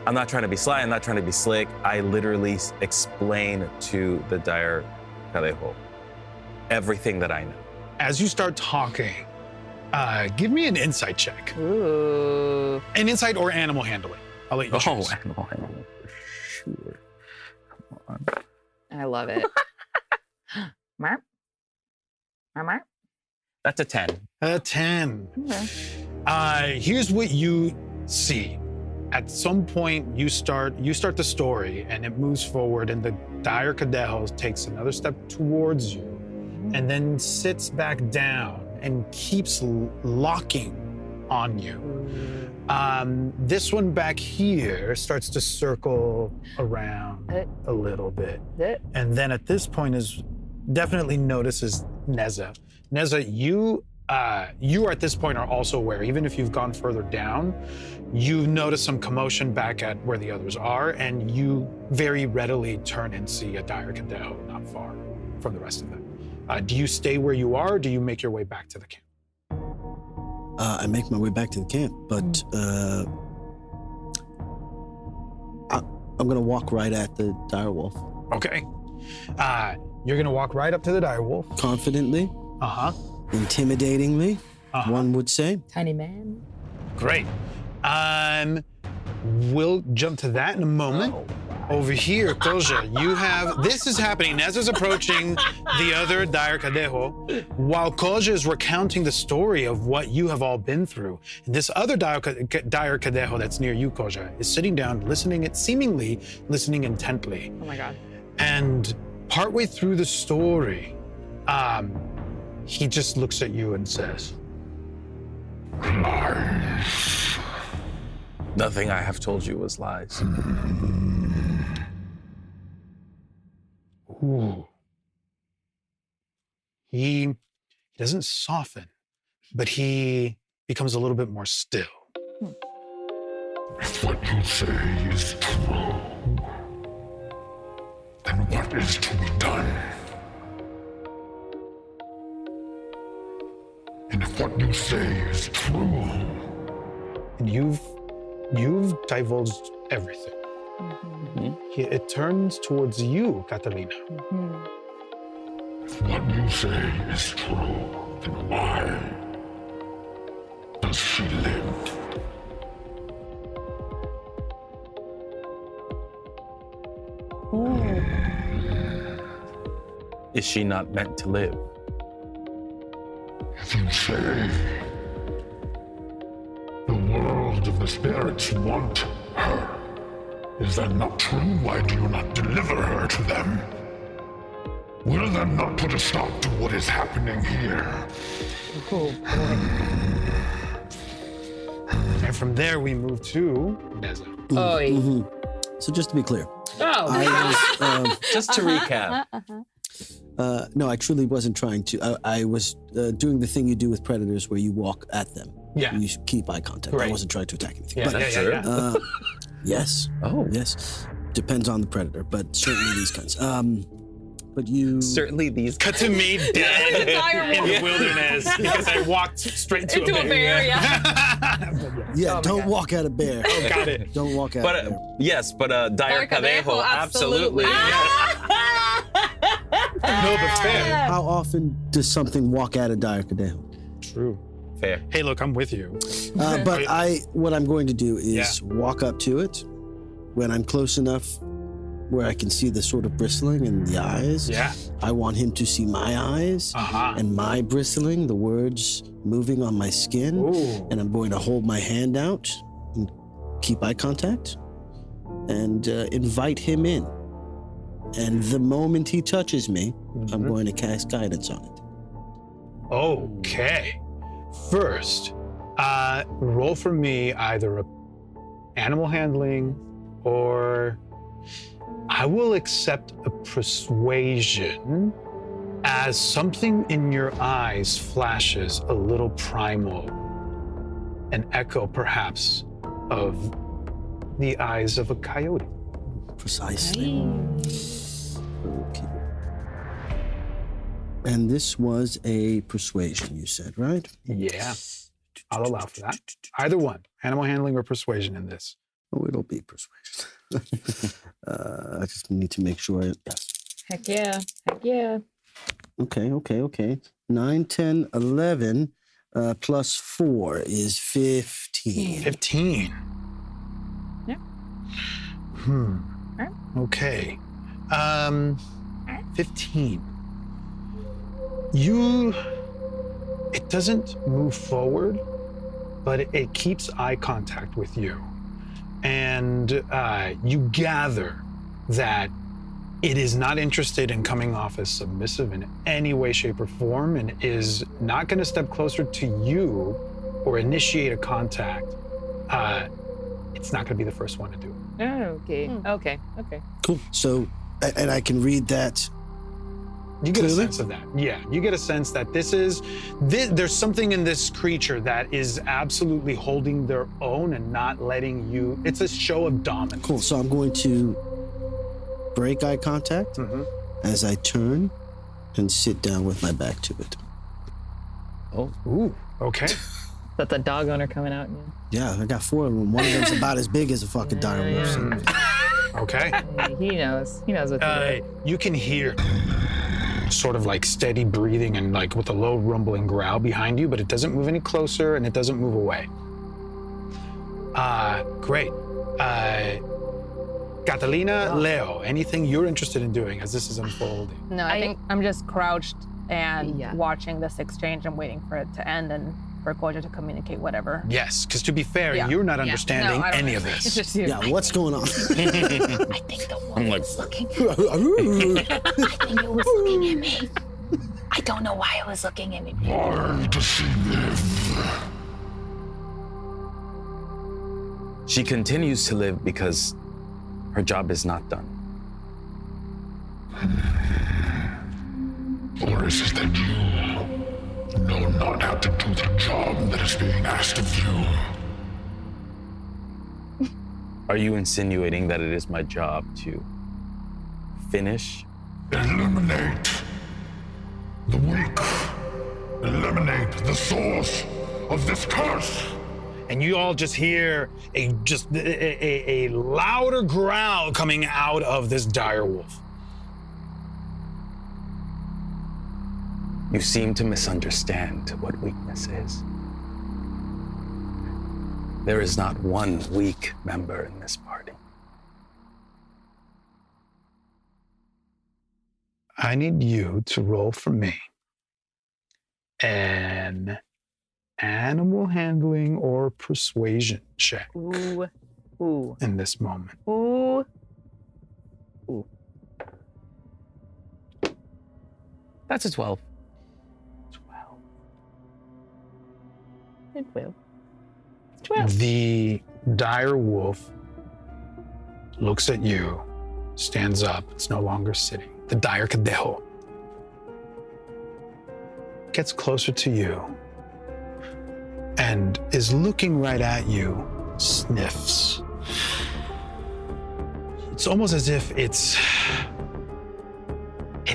I'm not trying to be sly, I'm not trying to be slick. I literally explain to the dire Cadejo everything that I know. As you start talking, give me an insight check. Ooh. An insight or animal handling. I'll let you choose. Oh, animal handling, for sure. Come on. I love it. Marp. Marp. That's a 10. A 10. Okay. Here's what you see. At some point, you start the story, and it moves forward, and the dire Cadejo takes another step towards you, and then sits back down and keeps locking on you. This one back here starts to circle around a little bit, and then at this point is definitely notices Neza. Neza, you at this point are also aware, even if you've gone further down, you've noticed some commotion back at where the others are, and you very readily turn and see a dire Cadejo not far from the rest of them. Do you stay where you are, or do you make your way back to the camp? I make my way back to the camp, but I'm gonna walk right at the dire wolf. Okay. You're gonna walk right up to the dire wolf. Confidently. Uh-huh. Intimidatingly, one would say. Tiny man. Great. We'll jump to that in a moment. Over here, Koja, you have, this is happening. Neza's approaching the other Dire Cadejo, while Koja is recounting the story of what you have all been through. And this other Dire Cadejo that's near you, Koja, is sitting down, seemingly listening intently. Oh my God. And partway through the story, he just looks at you and says, Lies. Nothing I have told you was lies. ooh. He doesn't soften, but he becomes a little bit more still. If what you say is true, then what is to be done? And if what you say is true, And you've divulged everything. It turns towards you, Catalina. if what you say is true, then why does she live? Is she not meant to live? If you say the world of the spirits want her, is that not true? Why do you not deliver her to them? Will that not put a stop to what is happening here? And from there, we move to Neza. So just to be clear, Oh, I was, Just to recap. no, I truly wasn't trying to. I was doing the thing you do with predators where you walk at them. Yeah. You keep eye contact. I Right. wasn't trying to attack anything. Yeah, But, That's true. yes. Oh. Yes. Depends on the predator, but certainly these kinds. But you... Certainly these. Cut to me dead in the wilderness because I walked straight to Into a bear, Yeah, Oh my don't God. walk at a bear. Oh, got it. Don't walk at But a bear. yes, but Dire Cadejo, Cadejo, absolutely. absolutely. No, but fair. How often does something walk at a dire cadejo? True. Fair. Hey, look, I'm with you. But what I'm going to do is walk up to it when I'm close enough where I can see the sort of bristling in the eyes. Yeah. I want him to see my eyes and my bristling, the words moving on my skin. Ooh. And I'm going to hold my hand out and keep eye contact and invite him in. And the moment he touches me, I'm going to cast guidance on it. Okay. First, roll for me either animal handling or I will accept a persuasion as something in your eyes flashes a little primal, an echo perhaps of the eyes of a coyote. Precisely. Okay. And this was a persuasion, you said, right? Yeah, I'll allow for that. Either one, animal handling or persuasion in this. Oh, it'll be persuasion. I just need to make sure. Yes. Heck yeah. Heck yeah. Okay. 9, 10, 11 plus 4 is 15. 15. Yeah. Okay. 15. It doesn't move forward, but it keeps eye contact with you. And you gather that it is not interested in coming off as submissive in any way, shape, or form, and is not going to step closer to you or initiate a contact. It's not going to be the first one to do it. Oh, okay. Okay. Cool. So, and I can read that. You get Clearly? a sense of that. Yeah, you get a sense that there's something in this creature that is absolutely holding their own and not letting you. It's a show of dominance. Cool. So I'm going to break eye contact as I turn and sit down with my back to it. Oh. Ooh, okay. That's a dog owner coming out. Yeah, I got 4 of them. One of them's about as big as a fucking dire wolf. So. Okay. He knows. He knows what to do. You can hear sort of like steady breathing and like with a low rumbling growl behind you, but it doesn't move any closer and it doesn't move away. Great. Catalina, Leo, anything you're interested in doing as this is unfolding? No, I think I'm just crouched and Yeah. watching this exchange and waiting for it to end and for Koja to communicate whatever. Yes, because to be fair, Yeah. you're not Yeah. understanding No, I don't any of understand. this. It's just you. Yeah, what's going on? I think the one was looking. I think it was looking at me. I don't know why it was looking at me. Why does she live? She continues to live because her job is not done. Or is it that you know not how to do the job that is being asked of you? Are you insinuating that it is my job to finish? Eliminate the weak. Eliminate the source of this curse. And you all just hear a louder growl coming out of this dire wolf. You seem to misunderstand what weakness is. There is not one weak member in this party. I need you to roll for me an animal handling or persuasion check Ooh. Ooh. in this moment. Ooh. That's a 12. 12. It will. 12. The dire wolf looks at you, stands up, it's no longer sitting. The dire cadejo gets closer to you and is looking right at you, sniffs. It's almost as if it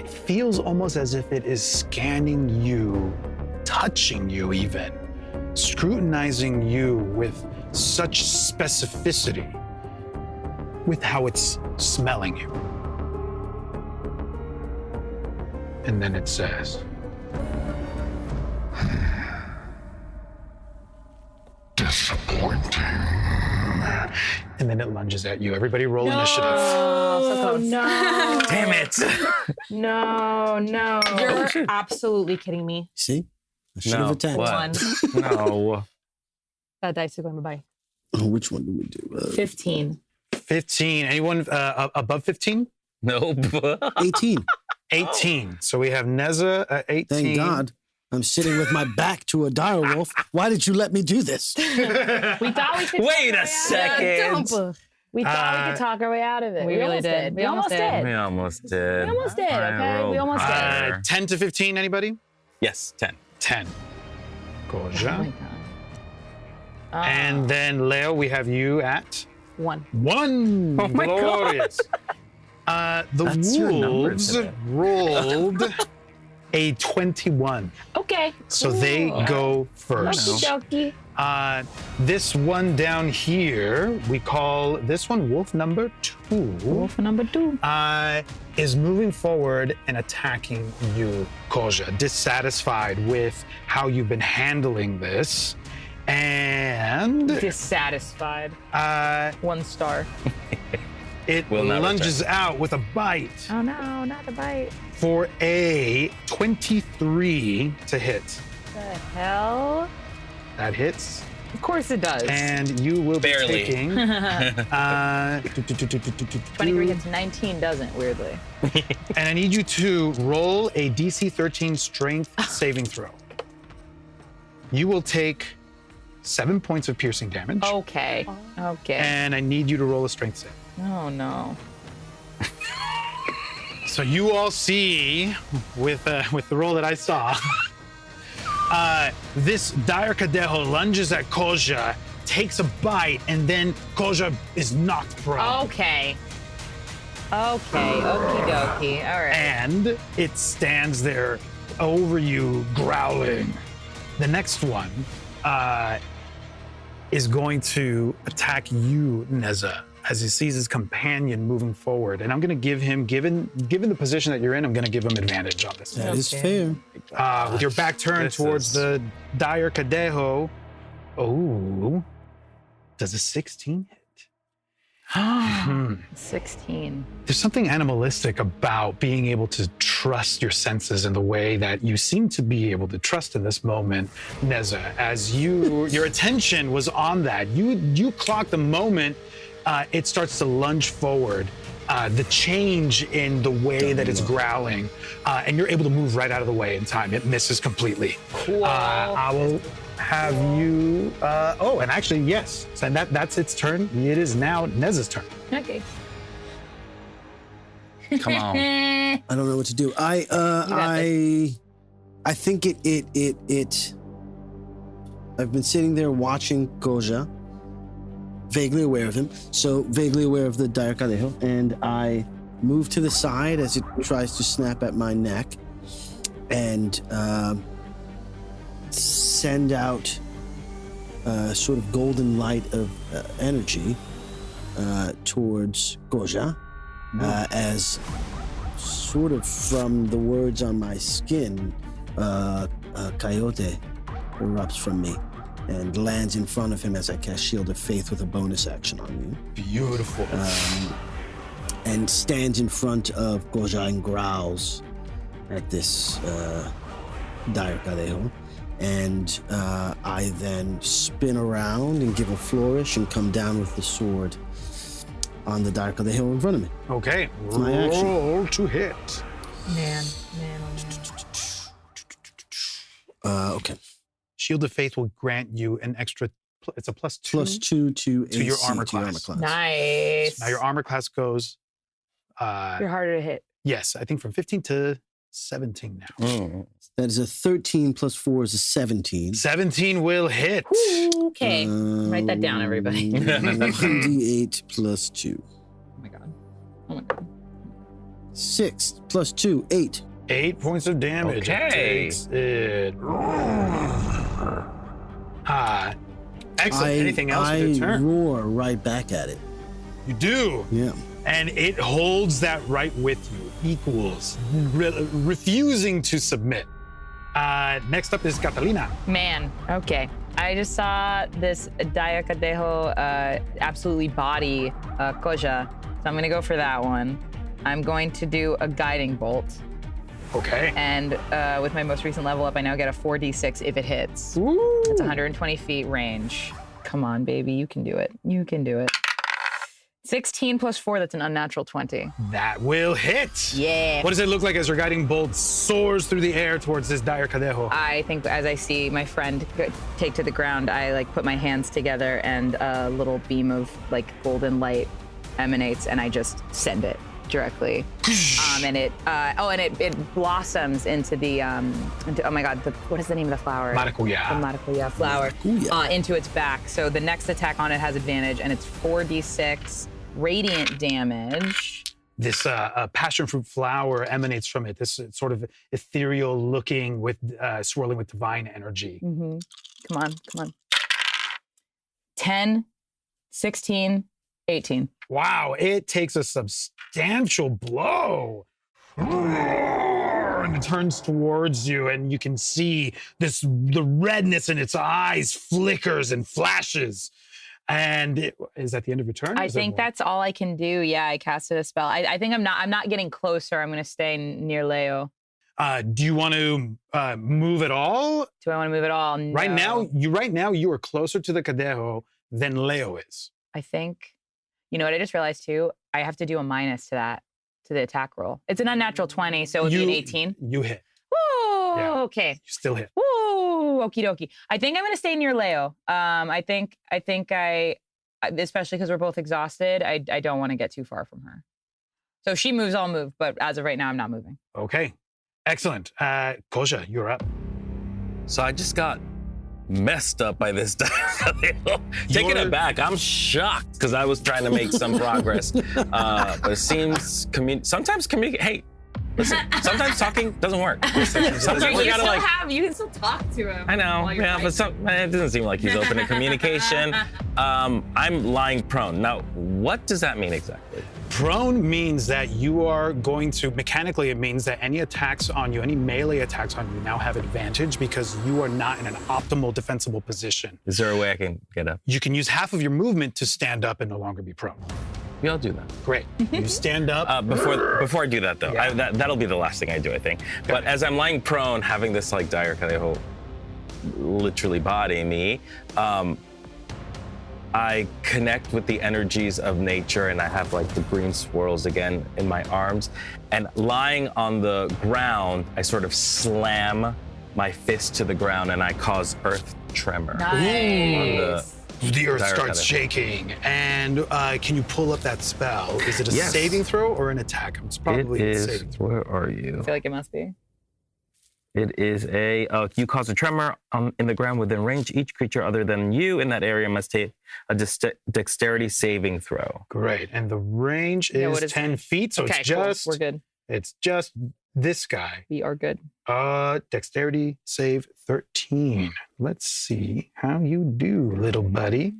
feels almost as if it is scanning you, touching you even, scrutinizing you with such specificity with how it's smelling you. And then it says, Disappointing. and then it lunges at you. Everybody roll initiative. Oh, no. Damn it! No. You're absolutely kidding me. See? I should have attacked. What? No. That dice is going to bite. Oh, which one do we do? 15. 15. Anyone above 15? Nope. 18. 18. So we have Neza at 18. Thank God. I'm sitting with my back to a dire wolf. Why did you let me do this? We thought we could. Wait a second. We thought we could talk our way out of it. We really almost did. We almost did. We almost did. We almost did, okay? We almost did. Higher. 10 to 15, anybody? Yes, 10. 10. Oh Koja. my God. And then Leo, we have you at 1. 1. Oh my God. Glorious. The That's your number wolves today. rolled a 21. Okay. So they go first. Okie dokie. This one down here, we call this one wolf number 2. Wolf number 2. Is moving forward and attacking you, Koja, dissatisfied with how you've been handling this. And Dissatisfied. 1 star. it Will not lunges out with a bite Oh no, not a bite. for a 23 to hit. The hell? That hits. Of course it does. And you will be Barely. taking 23 hits, 19 doesn't, weirdly. And I need you to roll a DC 13 strength saving throw. You will take 7 points of piercing damage. Okay. Okay. And I need you to roll a strength save. Oh no. So you all see, with the roll that I saw, this dire cadejo lunges at Koja, takes a bite, and then Koja is knocked prone. Okay. Okay. Okie dokie. All right. And it stands there over you, growling. The next one is going to attack you, Neza, as he sees his companion moving forward. And I'm going to give him, given the position that you're in, I'm going to give him advantage on this. That is Okay. fair. With your back turned This towards is- the dire cadejo. Oh, does a 16 hit? 16. There's something animalistic about being able to trust your senses in the way that you seem to be able to trust in this moment, Neza. As your attention was on that, you clocked the moment it starts to lunge forward, the change in the way that it's growling, and you're able to move right out of the way in time. It misses completely. Cool. I will have you. And actually, yes. So that's its turn. It is now Neza's turn. Okay. Come on. I don't know what to do. I think it. I've been sitting there watching Koja, vaguely aware of him, so vaguely aware of the dire Calejo, and I move to the side as it tries to snap at my neck, and send out sort of golden light of energy towards Koja, as sort of from the words on my skin, coyote erupts from me and lands in front of him as I cast Shield of Faith with a bonus action on you. Beautiful. And stands in front of Koja and growls at this dire Calejo. And I then spin around and give a flourish and come down with the sword on the dire Calejo in front of me. Okay. my action. Roll to hit. Man. Okay. Shield of Faith will grant you an extra. It's a +2. +2 to your AC, armor to your class. Nice. Now your armor class goes. You're harder to hit. Yes, I think from 15 to 17 now. That is a 13 plus 4 is a 17. 17 will hit. Okay. Write that down, everybody. 1d8 plus 2. Oh my god. 6 plus 2, 8. 8 points of damage. Okay. It takes it. Excellent. Anything else with your I turn? roar right back at it. You do. Yeah. And it holds that right with you. Equals. Refusing to submit. Next up is Catalina. Man, okay. I just saw this dire Cadejo absolutely body Koja, so I'm gonna go for that one. I'm going to do a guiding bolt. Okay. And with my most recent level up, I now get a 4d6 if it hits. Ooh. It's 120 feet range. Come on, baby, you can do it. You can do it. 16 plus 4, that's an unnatural 20. That will hit. Yeah. What does it look like as your guiding bolt soars through the air towards this dire Cadejo? I think as I see my friend take to the ground, I like put my hands together and a little beam of like golden light emanates and I just send it directly. And it blossoms into the oh my god, what is the name of the flower? Maracuya. The maracuya flower. Into its back. So the next attack on it has advantage and it's 4d6 radiant damage. This passion fruit flower emanates from it. This sort of ethereal looking with swirling with divine energy. Mm-hmm. Come on. 10, 16, 18. Wow, it takes a substantial blow. And it turns towards you, and you can see the redness in its eyes flickers and flashes. And is that the end of your turn? I think that's all I can do. Yeah, I casted a spell. I think I'm not getting closer. I'm going to stay near Leo. Do you want to move at all? Do I want to move at all? No. Right now, you are closer to the Cadejo than Leo is. I think. You know what I just realized too? I have to do a minus to that, to the attack roll. It's an unnatural 20, so it would be an 18. You hit. Woo! Yeah. Okay. You still hit. Woo! Okie dokie. I think I'm gonna stay near Leo. I think especially because we're both exhausted, I don't want to get too far from her. So if she moves, I'll move, but as of right now, I'm not moving. Okay. Excellent. Koja, you're up. So I just got messed up by this taking it back. I'm shocked because I was trying to make some progress. But it seems sometimes communicate. Hey, listen, sometimes talking doesn't work. Sometimes we gotta you can still talk to him. I know, yeah, but it doesn't seem like he's open to communication. I'm lying prone. Now, what does that mean exactly? Prone means that you are going to, mechanically, it means that any attacks on you, any melee attacks on you now have advantage because you are not in an optimal defensible position. Is there a way I can get up? You can use half of your movement to stand up and no longer be prone. Yeah, I'll do that. Great. You stand up. Before I do that, though, Yeah. that'll be the last thing I do, I think. But as I'm lying prone, having this like dire Carazo literally body me, I connect with the energies of nature, and I have like the green swirls again in my arms. And lying on the ground, I sort of slam my fist to the ground, and I cause earth tremor. Nice. The earth dire starts Carazo. shaking. And can you pull up that spell? Is it a Yes. saving throw or an attack? It's probably a saving throw. Where are you? I feel like it must be. It is you cause a tremor in the ground within range. Each creature other than you in that area must take a dexterity saving throw. Great. And the range Yeah, is what is 10 feet, so Okay, it's just cool. We're good. it's just this guy. We are good. Dexterity save 13. Let's see how you do, little buddy.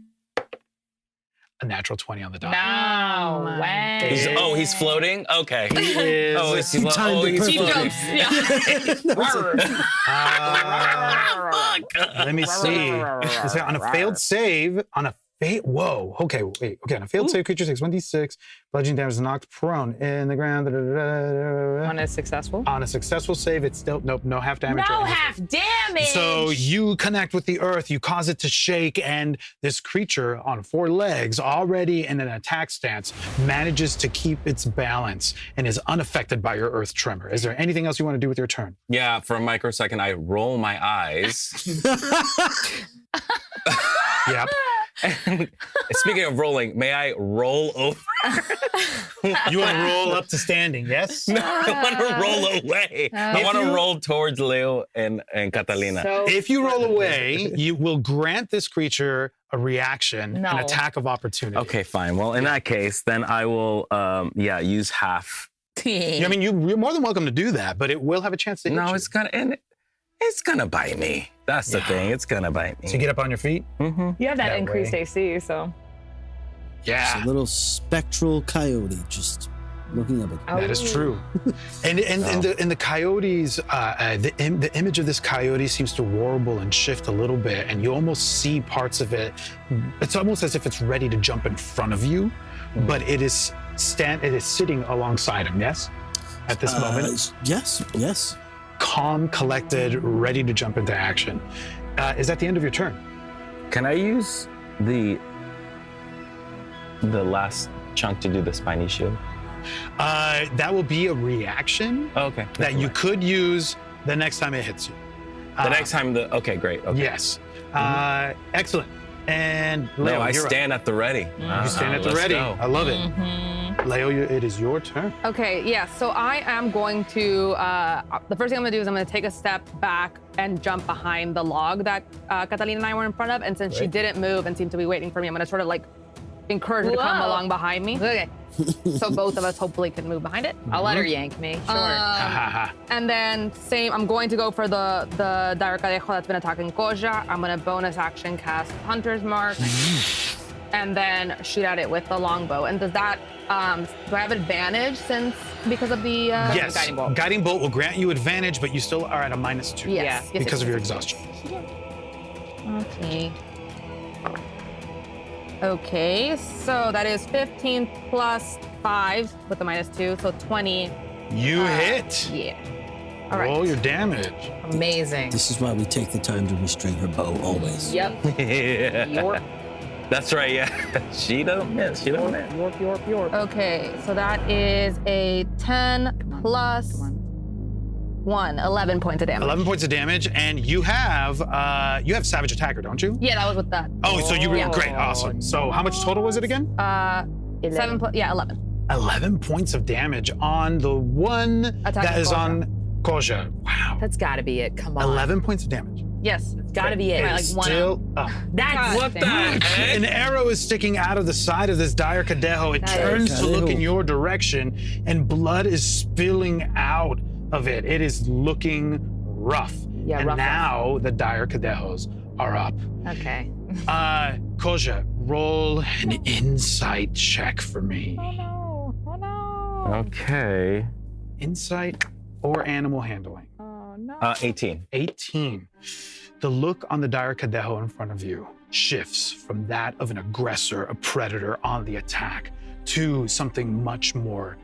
A natural 20 on the die. No way. He's floating? Okay. He is. Oh, is he You timed it he's perfectly. floating. Let me see. Is that on a failed save, whoa. Okay, wait. Okay, on a failed save, creature takes 1d6. Bludgeoning damage is knocked prone in the ground. On a successful? On a successful save, it's still, nope, no half damage. No or anything. half damage. So you connect with the earth, you cause it to shake, and this creature on 4 legs, already in an attack stance, manages to keep its balance and is unaffected by your earth tremor. Is there anything else you want to do with your turn? Yeah, for a microsecond, I roll my eyes. Yep. And speaking of rolling, may I roll over? You want to roll up to standing, yes? No, I want to roll away. I want to roll towards Leo and Catalina. So If you roll away, you will grant this creature a reaction, No. an attack of opportunity. Okay, fine. Well, in that case, then I will, use half. I mean, you're more than welcome to do that, but it will have a chance to hit No, you. it's gonna bite me. That's the thing. It's gonna bite me. So you get up on your feet? Mm-hmm. you have that, that increased way. AC, so. It's a little spectral coyote just looking up at That is true. And the coyotes, the image of this coyote seems to warble and shift a little bit, and you almost see parts of it. It's almost as if it's ready to jump in front of you, but it is sitting alongside him. Yes, at this moment, Yes. calm, collected, ready to jump into action. Is that the end of your turn? Can I use the last chunk to do the spiny shield? That will be a reaction Oh, okay. that you could use the next time it hits you. The next time okay, great. Okay. Yes. Excellent. And Leo, No, I you're up. stand at the ready. You stand at the Let's ready. go. I love it. Leo, it is your turn. Okay, yeah, so I am going to, the first thing I'm gonna do is I'm gonna take a step back and jump behind the log that Catalina and I were in front of. And since she didn't move and seemed to be waiting for me, I'm gonna sort of like encourage her to come Whoa. along behind me. Okay. So both of us hopefully can move behind it. I'll let her yank me. Sure. And then same, I'm going to go for the dire Carazo that's been attacking Koja. I'm gonna bonus action cast Hunter's Mark. And then shoot at it with the longbow. And does that, do I have advantage because of the Yes. Guiding bolt. Guiding bolt will grant you advantage, but you still are at a -2. Yes. Yeah. Because of your exhaustion. Okay. Okay, so that is 15 plus 5 with the -2, so 20. You hit. Yeah. All right. Roll your damage. Amazing. This is why we take the time to restrain her bow always. Yep. Yeah. Yorp, That's right, yeah. She don't miss. She don't miss. yorp. Okay, so that is a 10 plus 1, 11 points of damage. 11 points of damage, and you have Savage Attacker, don't you? Yeah, that was with that. Oh, so you were Yeah. great, awesome. So how much total was it again? 7 plus, yeah, 11. 11 points of damage on the one Attacking that is Koja. on Koja. Wow. That's gotta be it. Come on. 11 points of damage. Yes. It's gotta be it. It like is one still up. That's What the heck? An arrow is sticking out of the side of this dire Carazo. It turns to look in your direction, and blood is spilling out of it. It is looking rough. Yeah, and rough. now the dire Cadejos are up. Okay. Koja, roll an insight check for me. Oh no. Okay. Insight or animal handling. Oh no. 18. 18. The look on the dire Carazo in front of you shifts from that of an aggressor, a predator on the attack, to something much more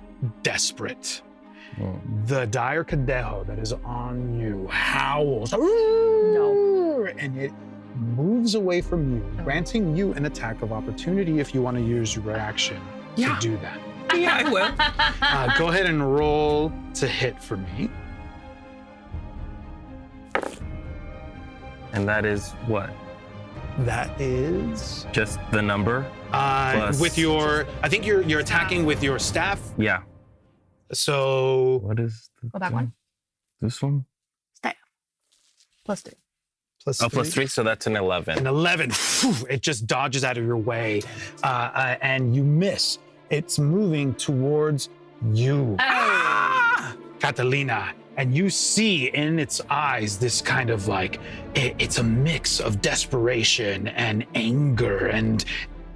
desperate. The dire cadejo that is on you howls, and it moves away from you, granting you an attack of opportunity if you want to use your reaction to do that. Yeah, I will. Go ahead and roll to hit for me. And that is what? That is Just the number? Plus- with your. I think you're attacking with your staff. Yeah. So What is Go back one. this one? Staff. +3. plus Oh, +3, so that's an 11. An 11. It just dodges out of your way, and you miss. It's moving towards you, Catalina, and you see in its eyes this kind of like it's a mix of desperation and anger, and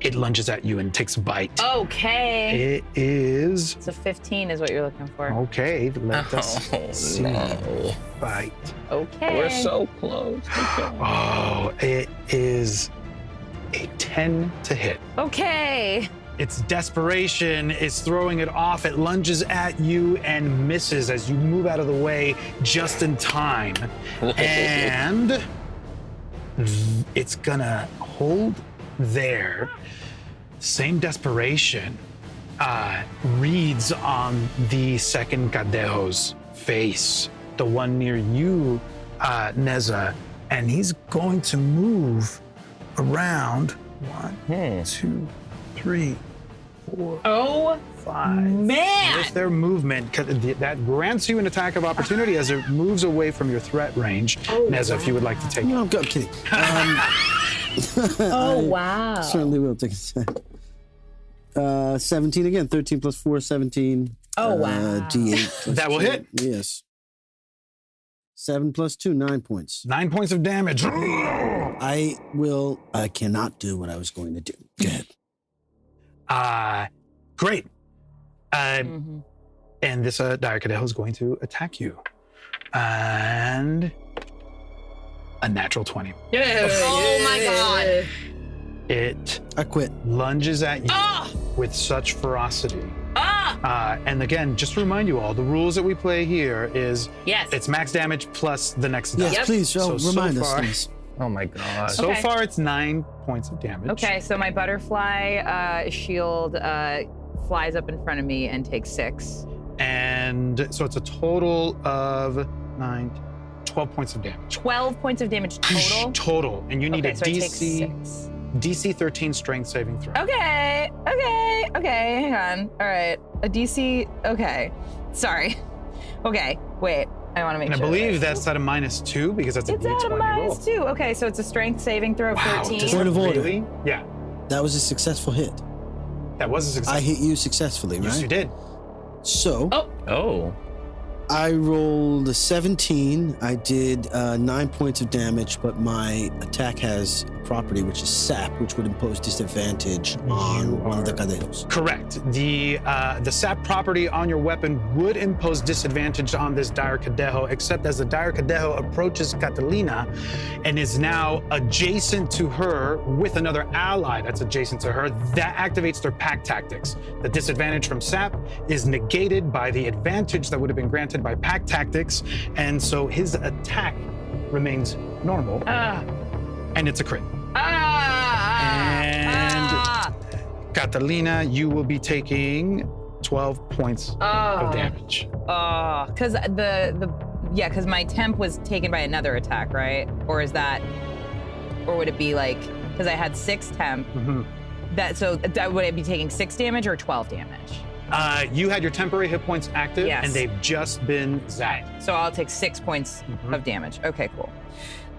it lunges at you and takes a bite. Okay. It is So 15 is what you're looking for. okay. Let us see. No. Bite. Okay. We're so close. Oh, it is a 10 to hit. Okay. Its desperation is throwing it off. It lunges at you and misses as you move out of the way just in time. And it's gonna hold there. Same desperation reads on the second Cadejo's face, the one near you, Neza, and he's going to move around 1, 2, 3, 4, Oh, 5. man. With their movement, that grants you an attack of opportunity as it moves away from your threat range. Neza, if you would like to take it. No, I'm kidding. Oh, I wow. certainly will take a second. 17 again. 13 plus 4, 17. Oh, wow. D8. plus That will 2. hit. Yes. 7 plus 2, 9 points. 9 points of damage. I cannot do what I was going to do. Go ahead. Great. And this dire cadejo is going to attack you. And a natural 20. Oh my god. It I quit. lunges at you with such ferocity. And again, just to remind you all, the rules that we play here is Yes. it's max damage plus the next Yes, die. please, remind us. far- Please. Oh my god. So Okay. far, it's 9 points of damage. Okay, so my butterfly shield flies up in front of me and takes 6. And so it's a total of 12 points of damage. 12 points of damage total. Total. And you need Okay, a so I take DC 6. 13 strength saving throw. Okay, hang on. All right, a DC, okay. Sorry. Okay, wait, I want to make And I sure. believe that's at a -2 because that's a It's D20 at a roll. -2. Okay, so it's a strength saving throw of Wow, 13. does Point that of order. really? Yeah, That was a successful hit. that was a success. I hit you successfully, right? Yes, you did. So Oh. I rolled a 17. I did 9 points of damage, but my attack has a property which is sap, which would impose disadvantage on one of the cadejos. Correct. The sap property on your weapon would impose disadvantage on this dire cadejo, except as the dire cadejo approaches Catalina and is now adjacent to her with another ally that's adjacent to her, that activates their pack tactics. The disadvantage from sap is negated by the advantage that would have been granted by pack tactics, and so his attack remains normal, and it's a crit. And Catalina, you will be taking 12 points of damage. Because because my temp was taken by another attack, right? Or would it be like, because I had 6 temp, that would it be taking 6 damage or 12 damage? You had your temporary hit points active, Yes. and they've just been zagged. So I'll take 6 points of damage. Okay, cool.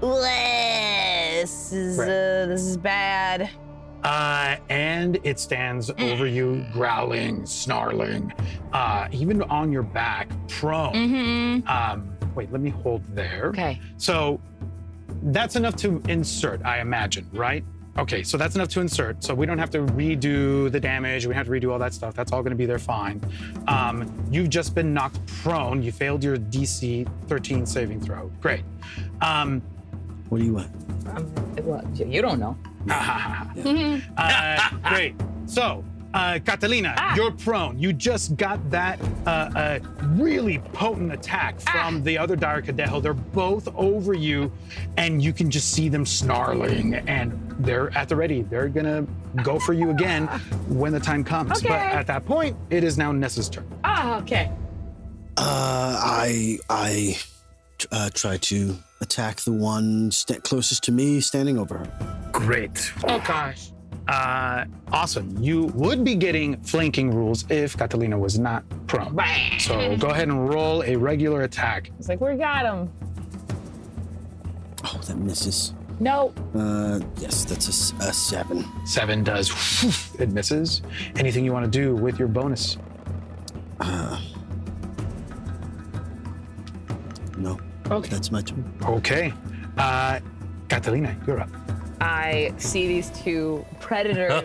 This is bad. And it stands over you, growling, snarling, even on your back, prone. Wait, let me hold there. Okay. So that's enough to insert, I imagine, right? Okay, so that's enough to insert. So we don't have to redo the damage. We don't have to redo all that stuff. That's all going to be there fine. You've just been knocked prone. You failed your DC 13 saving throw. Great. What do you want? Well, you don't know. Great. So Catalina, you're prone. You just got that really potent attack from the other Dire Cadejo. They're both over you, and you can just see them snarling, and they're at the ready. They're gonna go for you again when the time comes. Okay. But at that point, it is now Nessa's turn. Oh, okay. I try to attack the one closest to me, standing over her. Great. Oh, gosh. Awesome. You would be getting flanking rules if Catalina was not prone. So go ahead and roll a regular attack. It's like, we got him. Oh, that misses. No. Yes, that's a 7. 7 does. It misses. Anything you want to do with your bonus? No. Okay. That's my turn. Okay. Catalina, you're up. I see these two predators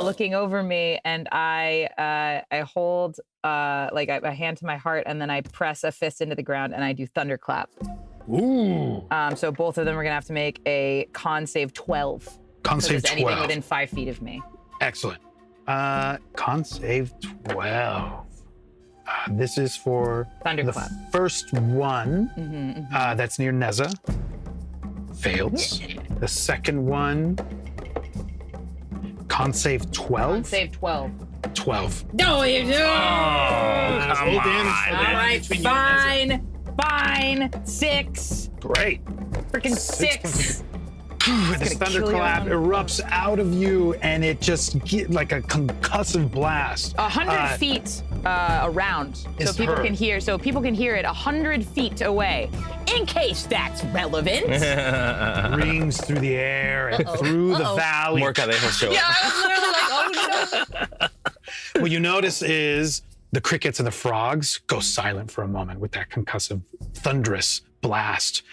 looking over me, and I hold like a hand to my heart, and then I press a fist into the ground, and I do thunderclap. Ooh. So both of them are gonna have to make a con save 12. Con save Anything 12. within 5 feet of me. Excellent. Con save 12. This is for Thunderclap. the first one. That's near Neza. Fails. The second one. Con save 12. Con save 12. 12. No, you do. Come All right, fine. 6. Great. Freaking 6. This thunderclap erupts out of you, and it just get like a concussive blast. 100 feet around, so It's people heard. can hear. So people can hear it 100 feet away, in case that's relevant. Rings through the air and through the valley. More Cadejo show. Yeah, I was literally like, oh no. What you notice is the crickets and the frogs go silent for a moment with that concussive, thunderous blast.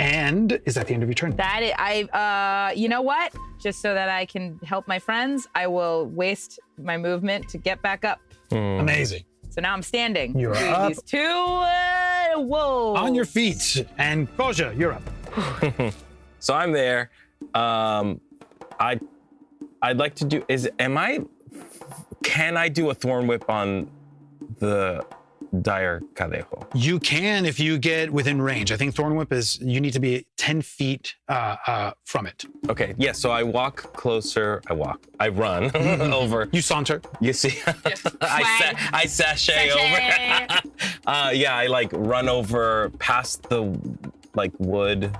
And is that the end of your turn? That you know what? Just so that I can help my friends, I will waste my movement to get back up. Amazing. So now I'm standing. You're between up. These two wolves. On your feet. And Koja, you're up. So I'm there. I'd like to do. Can I do a thorn whip on the Dire Cadejo? You can if you get within range. I think Thorn Whip you need to be 10 feet from it. Okay, yeah, so I walk closer. I run over. You saunter. You see, I sashay over. I like run over past the wood.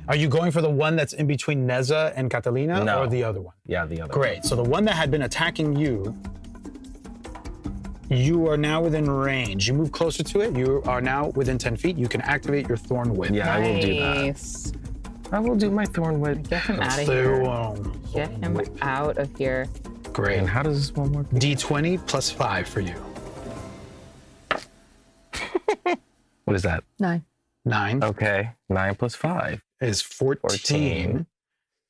Are you going for the one that's in between Neza and Catalina No. or the other one? Yeah, the other. Great. So the one that had been attacking you, you are now within range. You move closer to it. You are now within 10 feet. You can activate your Thorn Whip. Yeah, I will do that. Nice. I will do my thorn whip. Get him out of So, here. Get him out of here. great. And how does this one work? D20 plus 5 for you. What is that? 9. 9 Okay, 9 plus 5. is 14.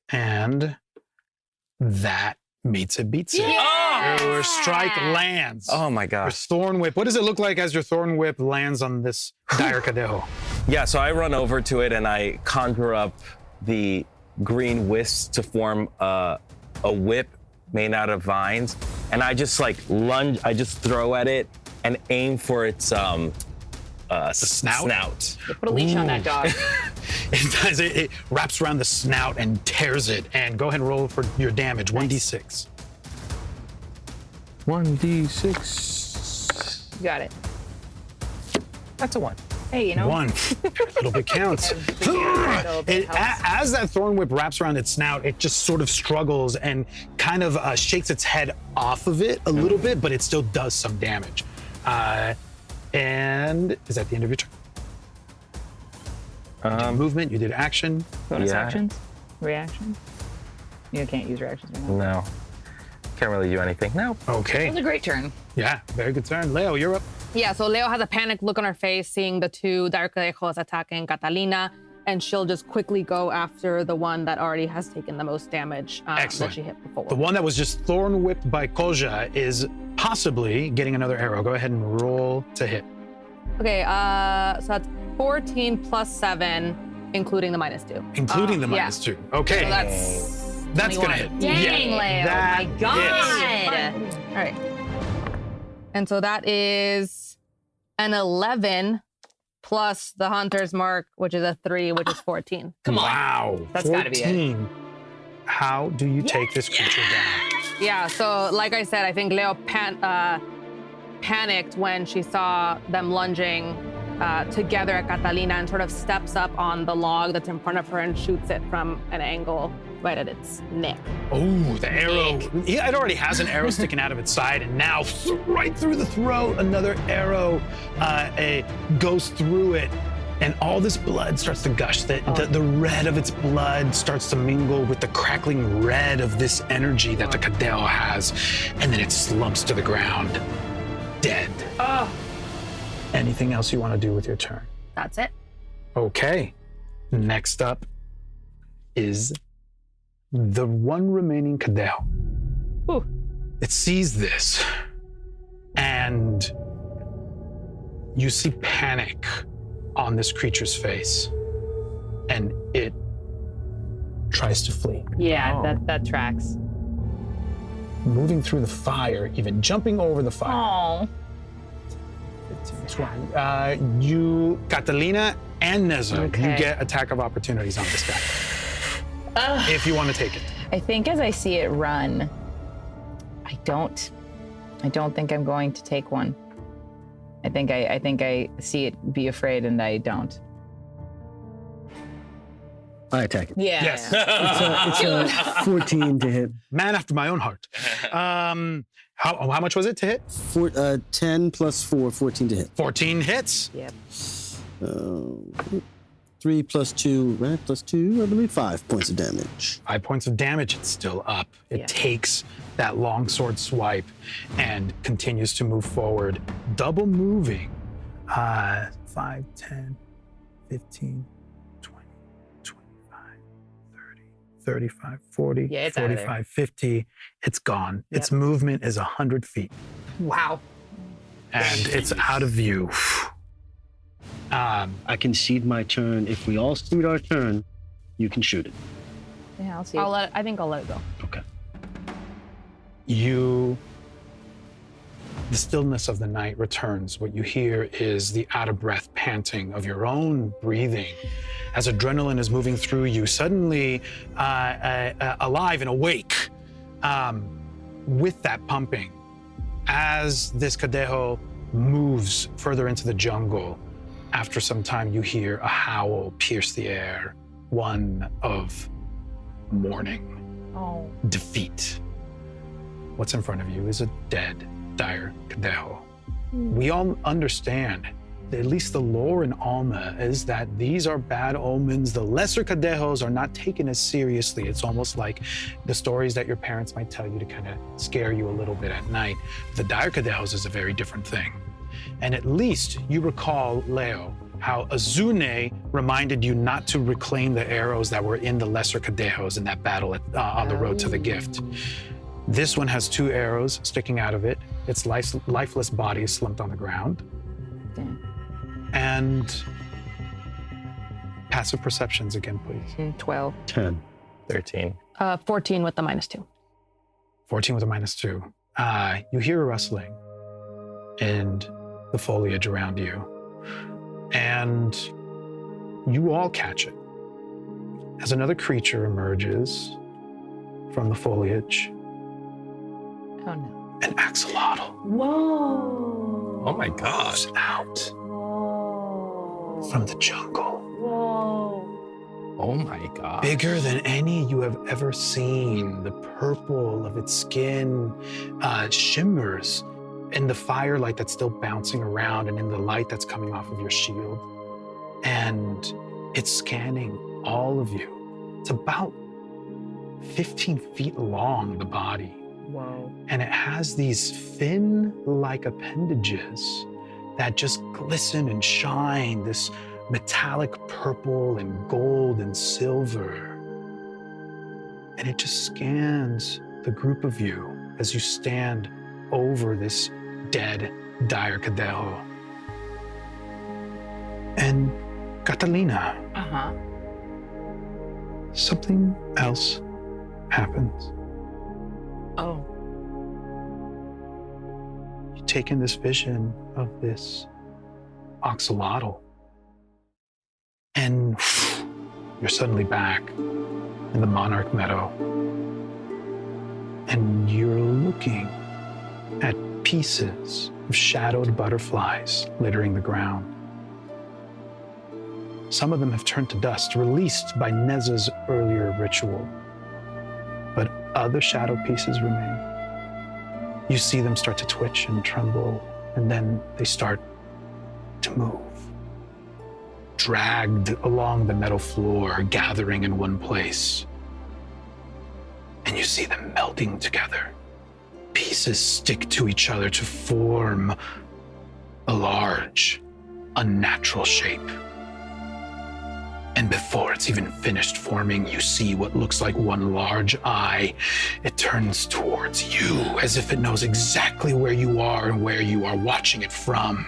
And that meets it, beats it. Your strike lands. Oh my Your gosh. Thorn Whip. What does it look like as your Thorn Whip lands on this Dire Cadejo? Yeah, so I run over to it and I conjure up the green wisps to form a whip made out of vines, and I just lunge. I just throw at it and aim for its snout? Put a leash on that dog. It does. It wraps around the snout and tears it. And go ahead and roll for your damage. 1d6. 1d6. You got it. That's a 1. Hey, you know. 1. A little bit counts. As that Thorn Whip wraps around its snout, it just sort of struggles and kind of shakes its head off of it a little bit, but it still does some damage. And is that the end of your turn? You did movement, you did action. Bonus Yeah. actions? Reactions? You can't use reactions right now. No. Can't really do anything. No. That Okay. was a great turn. Yeah, very good turn. Leo, you're up. Yeah, so Leo has a panicked look on her face, seeing the two Dire Cadejos attacking Catalina, and she'll just quickly go after the one that already has taken the most damage that Excellent. she hit before. The one that was just Thorn Whipped by Koja is possibly getting another arrow. Go ahead and roll to hit. Okay, so that's 14 plus 7, including the -2. Including the yeah. -2. Okay. So that's That's gonna 21. hit. Dang, Leo. that My God. hits. All right. And so that is an 11 plus the Hunter's Mark, which is a 3, which is 14. Come on. Wow. That's gotta be it. 14. How do you take this creature down? Yeah, so like I said, I think Leo panicked when she saw them lunging together at Catalina and sort of steps up on the log that's in front of her and shoots it from an angle right at its neck. Oh, the arrow. It already has an arrow sticking out of its side, and now right through the throat, another arrow goes through it, and all this blood starts to gush. The red of its blood starts to mingle with the crackling red of this energy that the Cadell has, and then it slumps to the ground, dead. Oh. Anything else you want to do with your turn? That's it. Okay. Next up is the one remaining Cadell. Ooh. It sees this, and you see panic on this creature's face, and it tries to flee. Yeah, that tracks. Moving through the fire, even jumping over the fire. Oh. 15, 20. You, Catalina and Neza, Okay. you get attack of opportunities on this guy. If you want to take it. I think as I see it run, I don't think I'm going to take one. I think I see it be afraid and I don't. I attack it. Yeah. Yes. It's a 14 to hit. Man after my own heart. How much was it to hit? 10 plus 4, 14 to hit. 14 hits. Yep. 3 plus 2, right? Plus 2, I believe 5 points of damage. 5 points of damage. It's still up. It Yeah. takes that longsword swipe and continues to move forward, double moving. 5, 10, 15, 20, 25, 30, 35, 40, Yeah, it's out of there. 45, 50. It's gone. Yep. Its movement is 100 feet, Wow. and it's out of view. I can cede my turn. If we all cede our turn, you can shoot it. Yeah, I'll see. I think I'll let it go. Okay. The stillness of the night returns. What you hear is the out-of-breath panting of your own breathing as adrenaline is moving through you, suddenly alive and awake with that pumping. As this Cadejo moves further into the jungle, after some time you hear a howl pierce the air, one of mourning, Oh. defeat. What's in front of you is a dead, dire Cadejo. We all understand, at least the lore in Alma, is that these are bad omens. The lesser Cadejos are not taken as seriously. It's almost like the stories that your parents might tell you to kind of scare you a little bit at night. The dire Cadejos is a very different thing. And at least you recall, Leo, how Azune reminded you not to reclaim the arrows that were in the lesser Cadejos in that battle on the road to the gift. This one has 2 arrows sticking out of it. Its lifeless body is slumped on the ground. Damn. And passive perceptions again, please. 12. 10. 13. 14 with the -2. 14 with a -2. You hear a rustling in the foliage around you, and you all catch it as another creature emerges from the foliage. Oh no. An axolotl Whoa. Oh my God. moves out Whoa. from the jungle. Whoa. Oh my God. Bigger than any you have ever seen. The purple of its skin shimmers in the firelight that's still bouncing around and in the light that's coming off of your shield. And it's scanning all of you. It's about 15 feet long, the body. Whoa. And it has these fin-like appendages that just glisten and shine, this metallic purple and gold and silver. And it just scans the group of you as you stand over this dead, dire Cadejo. And Catalina, Uh-huh. something else happens. Oh. You take in this vision of this oxalotl, and you're suddenly back in the Monarch Meadow. And you're looking at pieces of shadowed butterflies littering the ground. Some of them have turned to dust, released by Neza's earlier ritual. But other shadow pieces remain. You see them start to twitch and tremble, and then they start to move. Dragged along the metal floor, gathering in one place. And you see them melding together. Pieces stick to each other to form a large, unnatural shape. And before it's even finished forming, you see what looks like one large eye. It turns towards you as if it knows exactly where you are and where you are watching it from.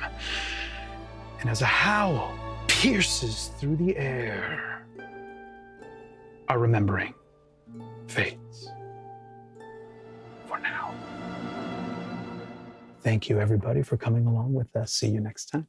And as a howl pierces through the air, our remembering fades. For now. Thank you, everybody, for coming along with us. See you next time.